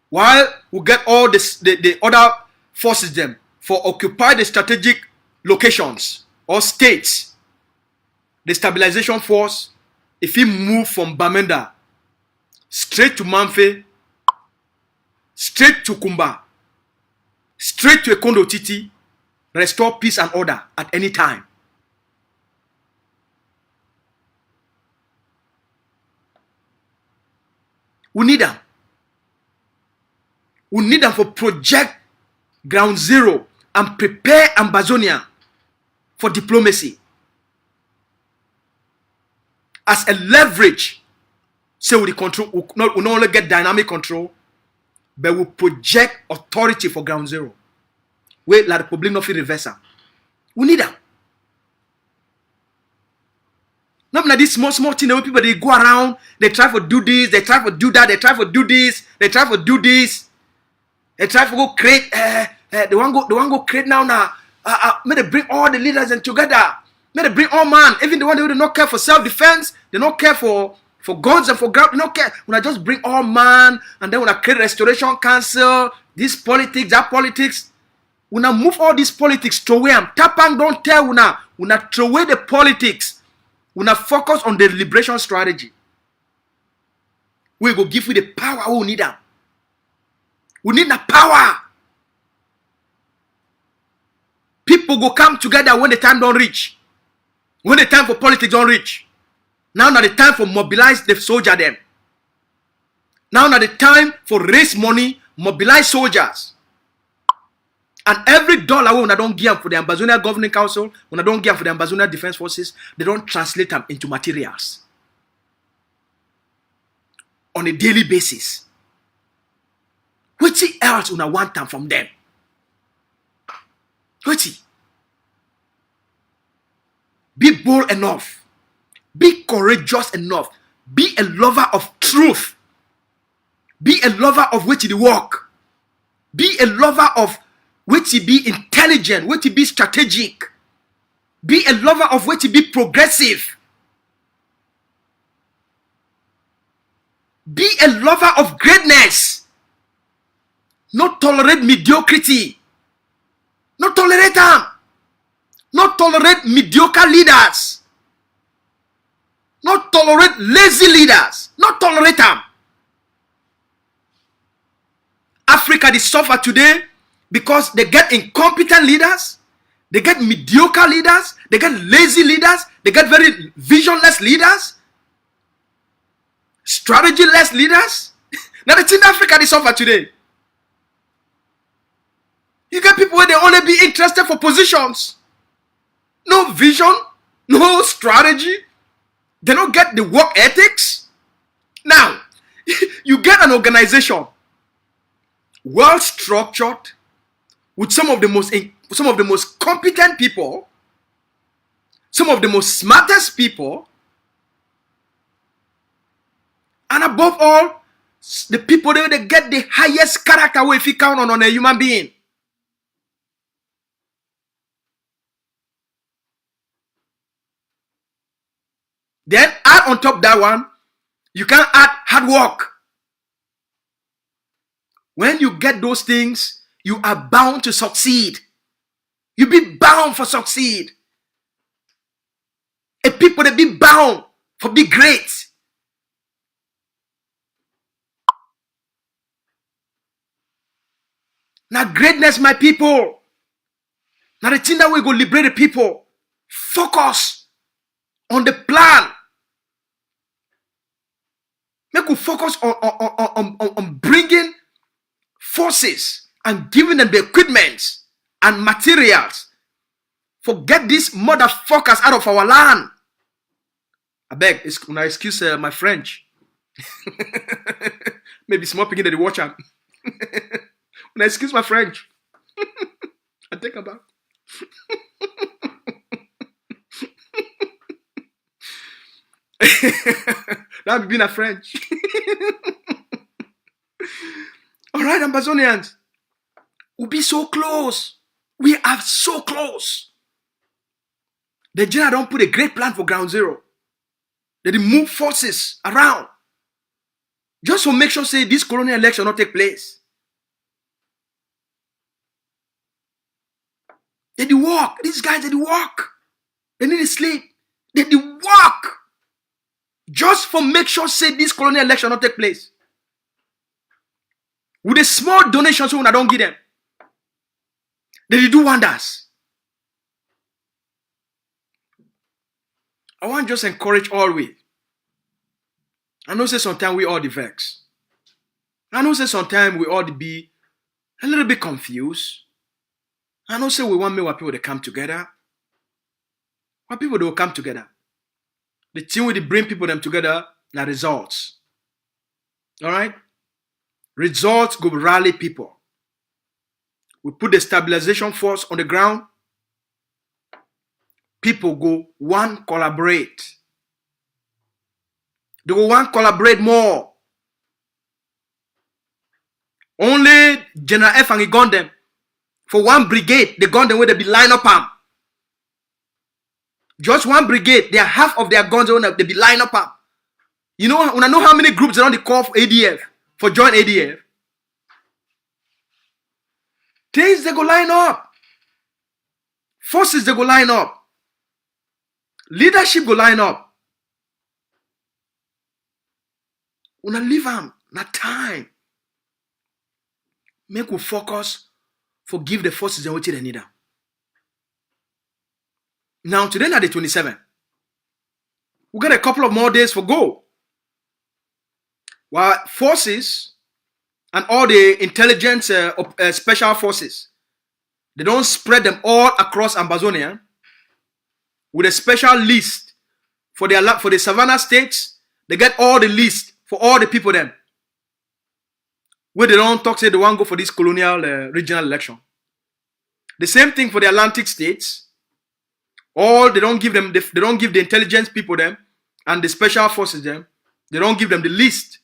while we get all the other forces them for occupy the strategic locations or states. The stabilization force, if he move from Bamenda straight to Manfe, straight to Kumba, straight to Ekondo Titi, restore peace and order at any time. We need them. We need them for project ground zero and prepare Ambazonia for diplomacy. As a leverage, so we control, we not only get dynamic control, but we project authority for ground zero. Where La Republic not reverse. We need them. Not like this small thing where people they go around, they try to do this, they try to do that, they try to do this, they try to do this, they try to go create. They want go create now. May they bring all the leaders and together. May they bring all man, even the one who do not care for self-defense, they don't care for guns and for ground, they don't care. When I just bring all man, and then when I create restoration council, this politics, that politics. When I move all these politics throw away, Tapang don't tell when I throw away the politics. When I focus on the liberation strategy, we will give you the power we need them. We need the power. People go come together when the time don't reach. When the time for politics don't reach. Now the time for mobilize the soldier them. Now the time for raise money, mobilize soldiers. And every dollar when I don't give for the Ambazonia Governing Council, when I don't give for the Ambazonia Defense Forces, they don't translate them into materials on a daily basis. What else when I want them from them? What? Be bold enough. Be courageous enough. Be a lover of truth. Be a lover of which the work. Be a lover of wait to be intelligent, wait to be strategic, be a lover of wait to be progressive, be a lover of greatness, not tolerate mediocrity, not tolerate them, not tolerate mediocre leaders, not tolerate lazy leaders, not tolerate them. Africa they suffer today because they get incompetent leaders, they get mediocre leaders, they get lazy leaders, they get very visionless leaders, strategy-less leaders. Now the thing Africa they suffer today. You get people where they only be interested for positions. No vision, no strategy. They don't get the work ethics. Now, you get an organization well structured with some of the most competent people, some of the most smartest people, and above all, the people that they get the highest character if you count on a human being. Then add on top that one, you can add hard work. When you get those things, you are bound to succeed. You be bound for succeed. A people that be bound for be great. Now greatness, my people. Now the thing that we go liberate the people. Focus on the plan. Make we focus on bringing forces and giving them the equipment and materials. Forget these motherfuckers out of our land. I beg, excuse my French. Maybe small picking that they watch am. Excuse my French. I think about. That would be a French. All right, Ambazonians. We'll be so close. We are so close. The general don't put a great plan for ground zero. They move forces around. Just to make sure say this colonial election not take place. They do work. These guys they do work. They need to sleep. They do work. Just for make sure say this colonial election not take place. With a small donation so when I don't give them. They do wonders. I want to just encourage all we. I know say sometimes we all the vex. I know say sometimes we all be a little bit confused. I know say we want more people to come together. Why people will come together? The thing with the bring people them together are results. Alright? Results go rally people. We put the stabilization force on the ground. People go one collaborate. They go one collaborate more. Only General F and he gun them. For one brigade, they gun them where they be line up am. Just one brigade, they are half of their guns on they be line up am. You know, when I know how many groups are on the call for ADF, for joint ADF. Things they go line up. Forces they go line up. Leadership go line up. When I leave them, not time. Make we focus. Forgive the forces and what they need. Now today na the 27th. We got a couple of more days for go. While forces and all the intelligence special forces, they don't spread them all across Amazonia with a special list for the savannah states. They get all the list for all the people them. Where they don't talk say they want to go for this colonial regional election. The same thing for the Atlantic states. All they don't give them, they don't give the intelligence people them and the special forces them. They don't give them the list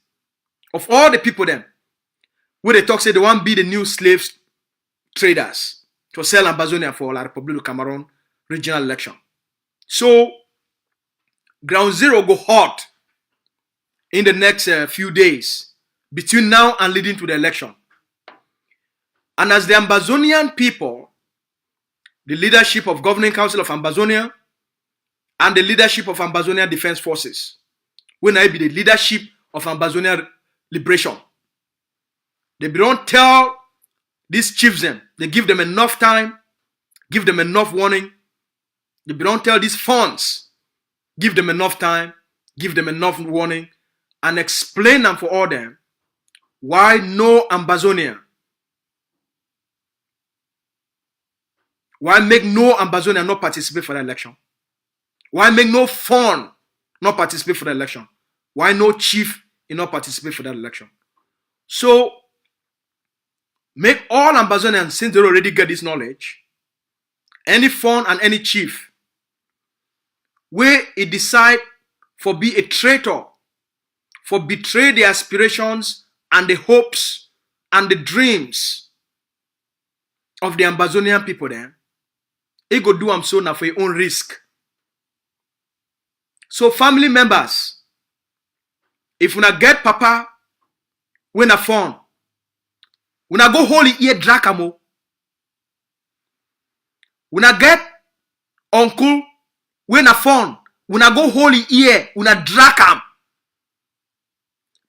of all the people them. Where they talk say they want to be the new slaves traders to sell Ambazonia for La République du Cameroun regional election. So, ground zero go hot in the next few days between now and leading to the election. And as the Ambazonian people, the leadership of Governing Council of Ambazonia and the leadership of Ambazonia Defense Forces will now be the leadership of Ambazonia Liberation. They don't tell these chiefs, they give them enough time, give them enough warning. They don't tell these funds, give them enough time, give them enough warning, and explain them for all them why no Ambazonia, why make no Ambazonia not participate for the election, why make no fund not participate for the election, why no chief not participate for that election. So make all Ambazonians, since they already get this knowledge, any fund and any chief where it decide for be a traitor, for betray the aspirations and the hopes and the dreams of the Ambazonian people, then it go do am so now for your own risk. So family members, if una get papa when a phone, una go hold it ear drakamo. Una get uncle when a phone, una go hold it ear, una drakam.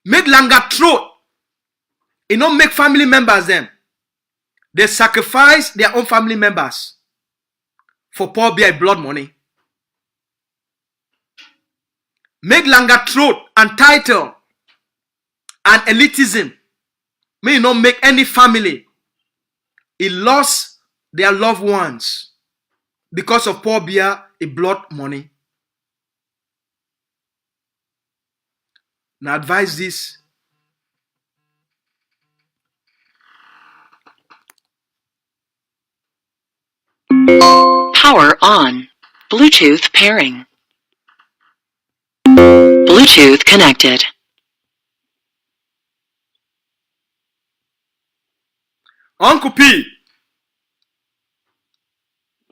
Make longer throat. It don't make family members them. They sacrifice their own family members for poor beer blood money. Make longer throat and title and elitism may not make any family. It lost their loved ones because of poor beer blood money. Now advise this. Power on. Bluetooth pairing. Bluetooth connected. Uncle P.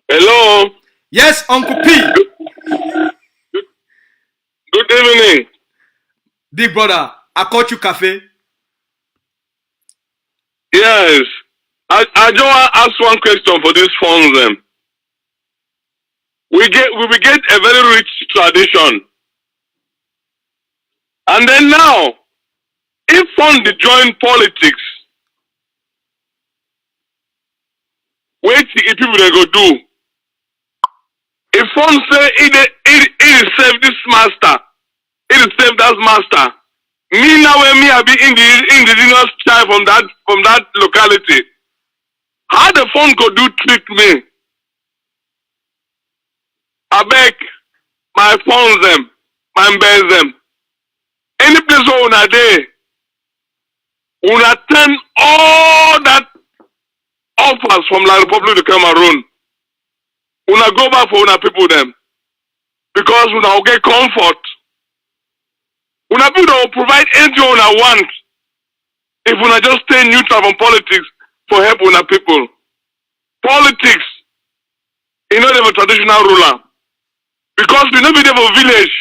Hello. Yes, Uncle P. Good evening. Big brother, I caught you cafe. Yes. I just want to ask one question for these funds. We will get a very rich tradition. And then now, if funds join politics, wait till people they go do. If funds say it is save this master, it is save that master. Me now when me I be indigenous child from that locality. How the fund go do trick me? I beg my funds them, my bears them. Any place where una dey, una turn all that offers from La République du Cameroun. Una go back for una people them. Because una will get comfort. Una people will provide anything una want. If una just stay neutral from politics for help una people. Politics, you know, they have a traditional ruler. Because we know we have a village.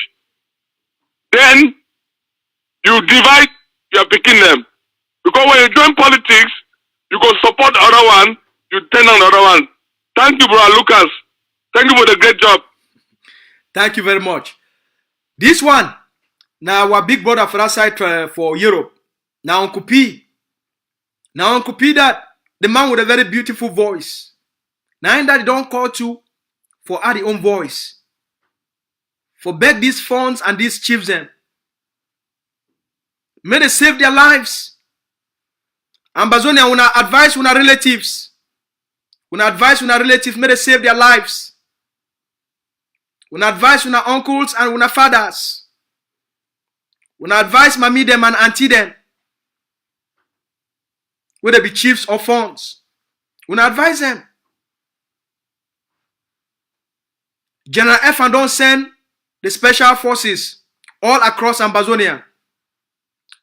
Then you divide, you are picking them. Because when you join politics, you go support the other one, you turn on the other one. Thank you, brother Lucas. Thank you for the great job. Thank you very much. This one, now our big brother for that side for Europe. Now Uncle P. Now Uncle P that, the man with a very beautiful voice. Now that they don't call you for add their own voice. For beg these funds and these chiefs them. May they save their lives. Ambazonia, una advise una relatives. Una advise una relatives, may they save their lives. Una advise una uncles and una fathers. Una advise mommy them and auntie them. Whether they be chiefs or funds. Una advise them. General F and don't send the special forces all across Ambazonia.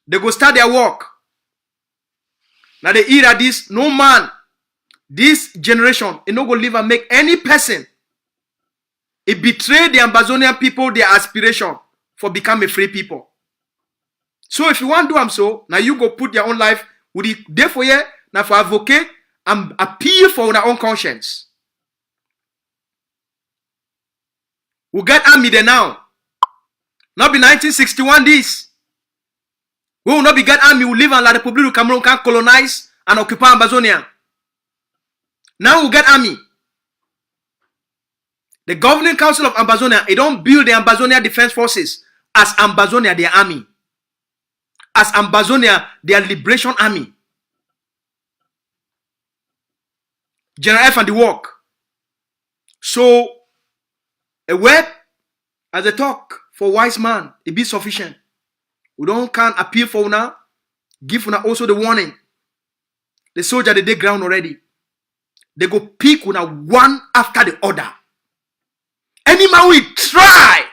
They go start their work. Now they hear at this, no man This generation, it no go live and make any person. It betray the Ambazonian people, their aspiration for become a free people. So if you want to do them so, now you go put your own life with the day for you, now for advocate and appeal for our own conscience. We get army there now. Not be 1961 this. We will not be get army. We live in La République du Cameroun can colonize and occupy Ambazonia. Now we get army. The governing council of Ambazonia, it don't build the Ambazonia Defense Forces as Ambazonia their army. As Ambazonia their liberation army. General F and the work. So a word as a talk for wise man, it be sufficient. We don't can appeal for una, give una also the warning. The soldier they ground already. They go pick una one after the other. Any man will try.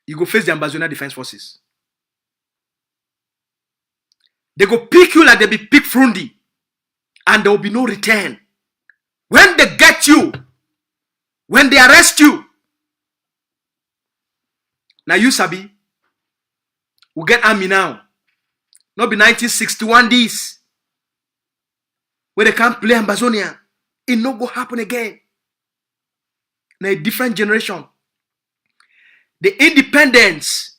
You go face the Ambazonia Defense Forces. They go pick you like they be pick Frundi. And there will be no return. When they get you, when they arrest you, now you sabi, we get army now. Not be 1961 this. Where they can't play Ambazonia. It no go happen again. Now a different generation. The independence,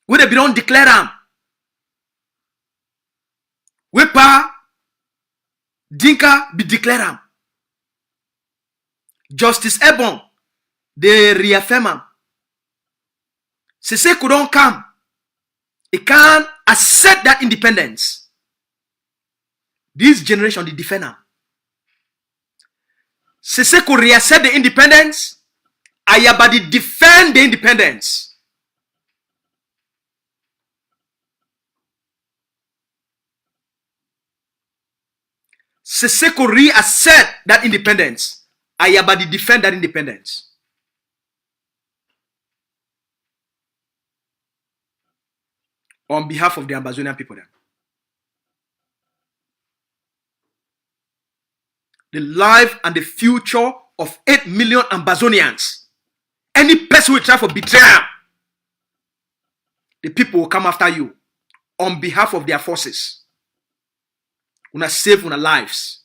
where they be don't declare them. Where pa Dinka be declare them. Justice Ebon, they reaffirm them. Sese couldn't come. It can't accept that independence. This generation, the defender. Sese could reaccept the independence. Ayabadi defend the independence. Sese could reaccept that independence. Ayabadi defend that independence. On behalf of the Ambazonian people then. The life and the future of 8 million Ambazonians. Any person will try for betrayal, the people will come after you on behalf of their forces. Una save una lives.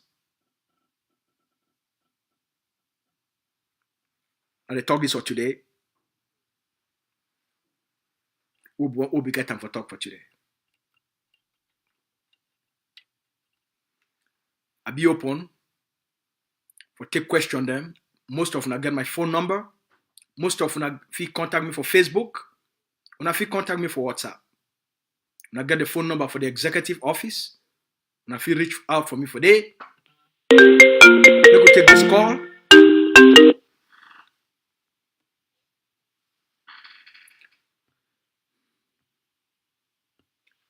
And I talk this for today. We'll be getting for talk for today. I'll be open for take question them. Most of them get my phone number. Most of them feel contact me for Facebook. Una feel contact me for WhatsApp. Una get the phone number for the executive office. Una feel reach out for me for day. Let me take this call.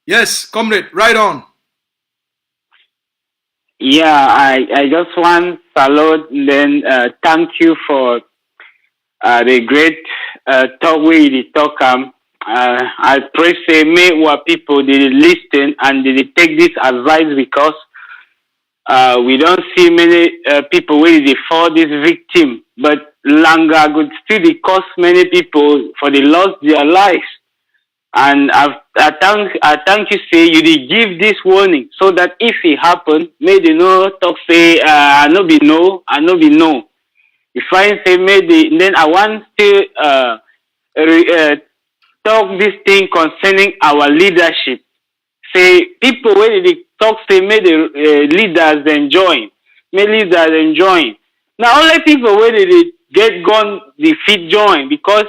Yes, comrade, right on. Yeah, I just want to salute and then thank you for the great talk we did talk. I pray say may what people did listen and did take this advice because we don't see many people where they fall this victim, but longer could still cost many people for they lost their lives. And I thank you say you did give this warning so that if it happen, may they no talk say I no be no. If I say maybe then I want to talk this thing concerning our leadership. Say people when they talk say may the leaders enjoy. May leaders enjoy. Now only people when they get gone the fit join because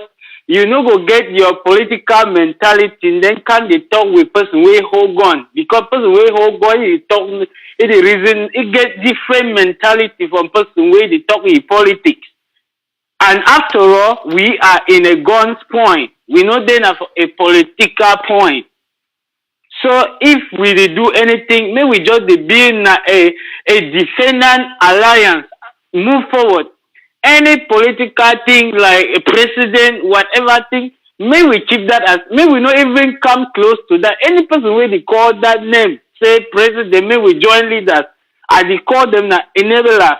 you no go get your political mentality then can they talk with person way hold on because person way hold on he talk it the reason it get different mentality from person way they talk in politics. And after all, we are in a guns point. We not then have a political point. So if we do anything, may we just be in a defendant alliance, move forward. Any political thing like a president, whatever thing, May we keep that as, may we not even come close to that. Any person where they call that name, say president, may we join leaders. I they call them the enablers.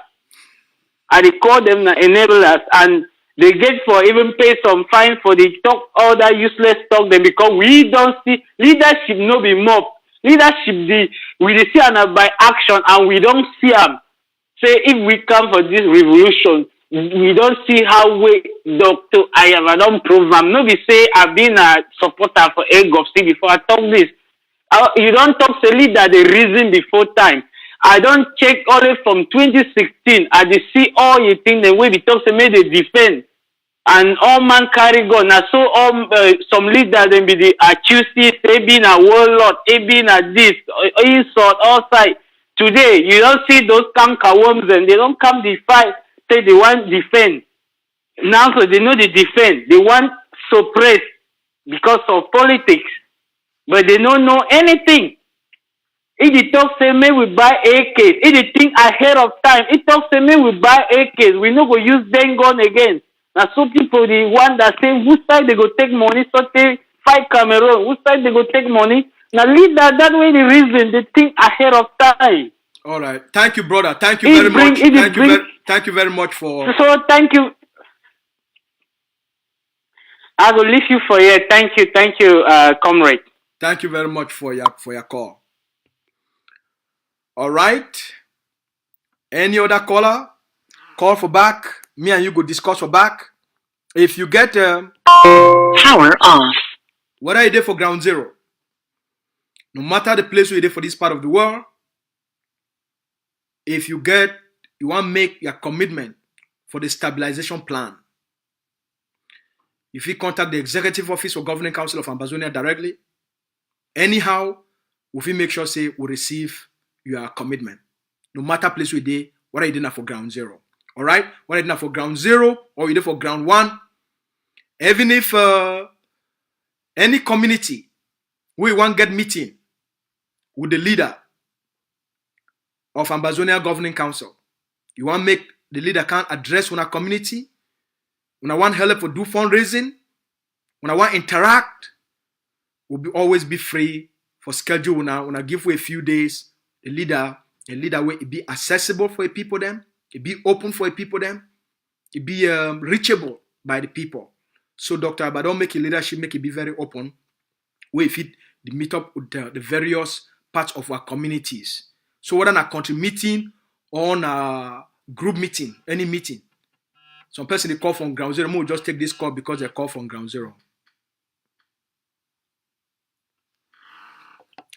I they call them the enablers, and they get for even pay some fine for the talk, all that useless talk them, because we don't see leadership no be mob. Leadership we see am by action, and we don't see them. Say if we come for this revolution, we don't see how we Dr. I don't program. No be say I've been a supporter for AGOFC before I talk this. You don't talk to leader the reason before time. I don't check only from 2016. I just see all you think the way we talk to me they defend. And all man carry gun. I saw all some leaders then be the accused, they been a warlord, they been a this, insult, all side. Today, you don't see those canker worms and they don't come fight. Say they want defend. Now so they know they defend. They want suppress because of politics. But they don't know anything. If they talk say me we buy AKs. If they think ahead of time, it talk say me we buy AKs. We no go use them gun again. Now some people the one that say whose side they go take money, so they fight Cameroun, whose side they go take money. Now lead that way the reason they think ahead of time. All right. Thank you, brother. Thank you very much. Thank you very much for. So thank you. I will leave you for here. Thank you, comrade. Thank you very much for your call. All right. Any other caller? Call for back. Me and you go discuss for back. If you get power off. What are you there for ground zero? No matter the place where you're there for this part of the world. If you want to make your commitment for the stabilization plan, if you contact the Executive Office or Governing Council of Ambazonia directly, anyhow, we make sure say we receive your commitment. No matter place we there, what are you doing for ground zero? All right? What are you doing for ground zero or you there for ground one? Even if any community we want get meeting with the leader of Ambazonia Governing Council. You want make the leader can address when a community, when I want help for do fundraising, when I want interact, will always be free for schedule when I give you a few days, the leader will be accessible for the people them, it be open for the people them, it be reachable by the people. So Dr. Abadon make a leadership, make it be very open, where if it meet up with the various parts of our communities. So whether on a country meeting or on a group meeting, any meeting. Some person they call from ground zero, we'll just take this call because they call from ground zero.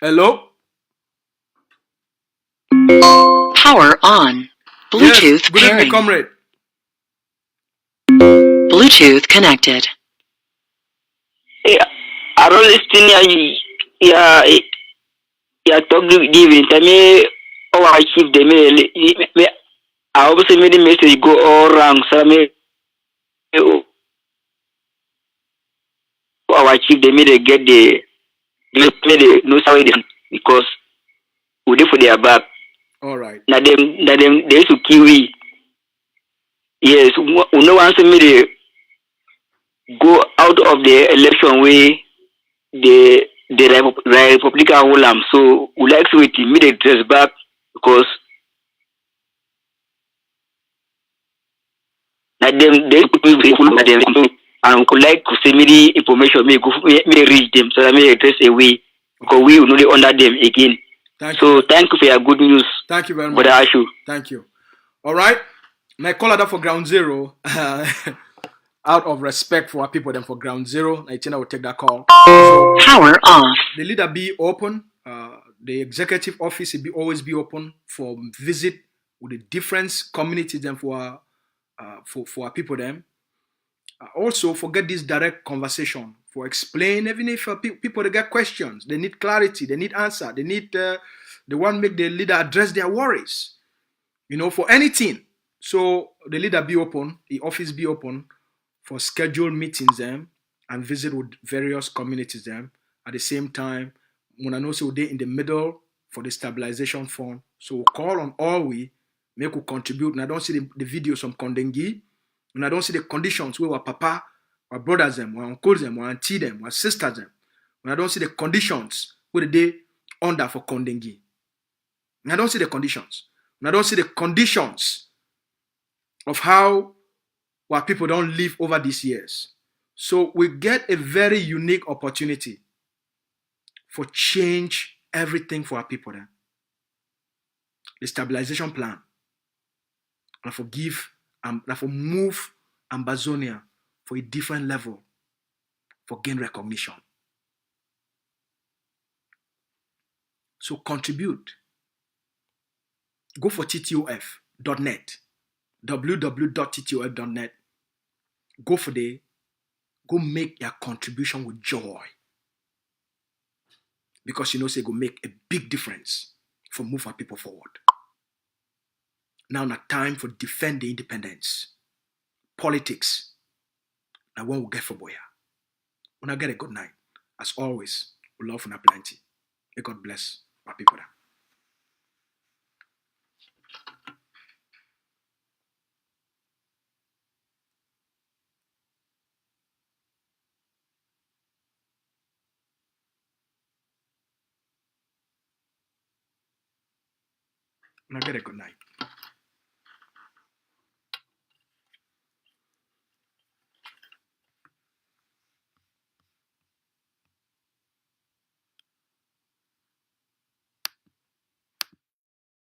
Hello? Power on. Bluetooth yes, good pairing. evening, comrade. Bluetooth connected. I don't listen. Yeah, talk giving. Tell me, I achieve the mail. I obviously made the message go all wrong. So I achieve the mail get the no salary because we do for their back. All right. Now them they used to kiwi. Yes, no answer me the go out of the election way the Republican hold so we like to immediate dress back because now them they and could like to send me the information may reach them so that may address away because we will not under them again. Thank you for your good news. Thank you very much. Thank you. All right. My caller that for ground zero. Out of respect for our people, then for ground zero, I will take that call. So, power off. The leader be open. The executive office will always be open for visit with the different communities and for our people. Then also forget this direct conversation for explain. Even if people they get questions, they need clarity, they need answer, they want to make the leader address their worries. For anything. So the leader be open, the office be open. For scheduled meetings them and visit with various communities them at the same time. When I know so they in the middle for the stabilization fund. So we'll call on all we make we contribute. And I don't see the videos from Kondengui. And I don't see the conditions where our papa our brothers them, our uncles them, our auntie them, our sisters them, when I don't see the conditions where they under for Kondengui. When I don't see the conditions. When I don't see the conditions of how our people don't live over these years. So we get a very unique opportunity for change everything for our people then. The stabilization plan. And for give and for move Ambazonia for a different level for gain recognition. So contribute. Go for ttof.net, www.ttof.net. Go for the, go make your contribution with joy. Because you know, say go make a big difference for move our people forward. Now, not time for defend the independence. Politics. Now, one will get for boya. When I get a good night, as always, we love and plenty. May God bless our people. When I get a good night.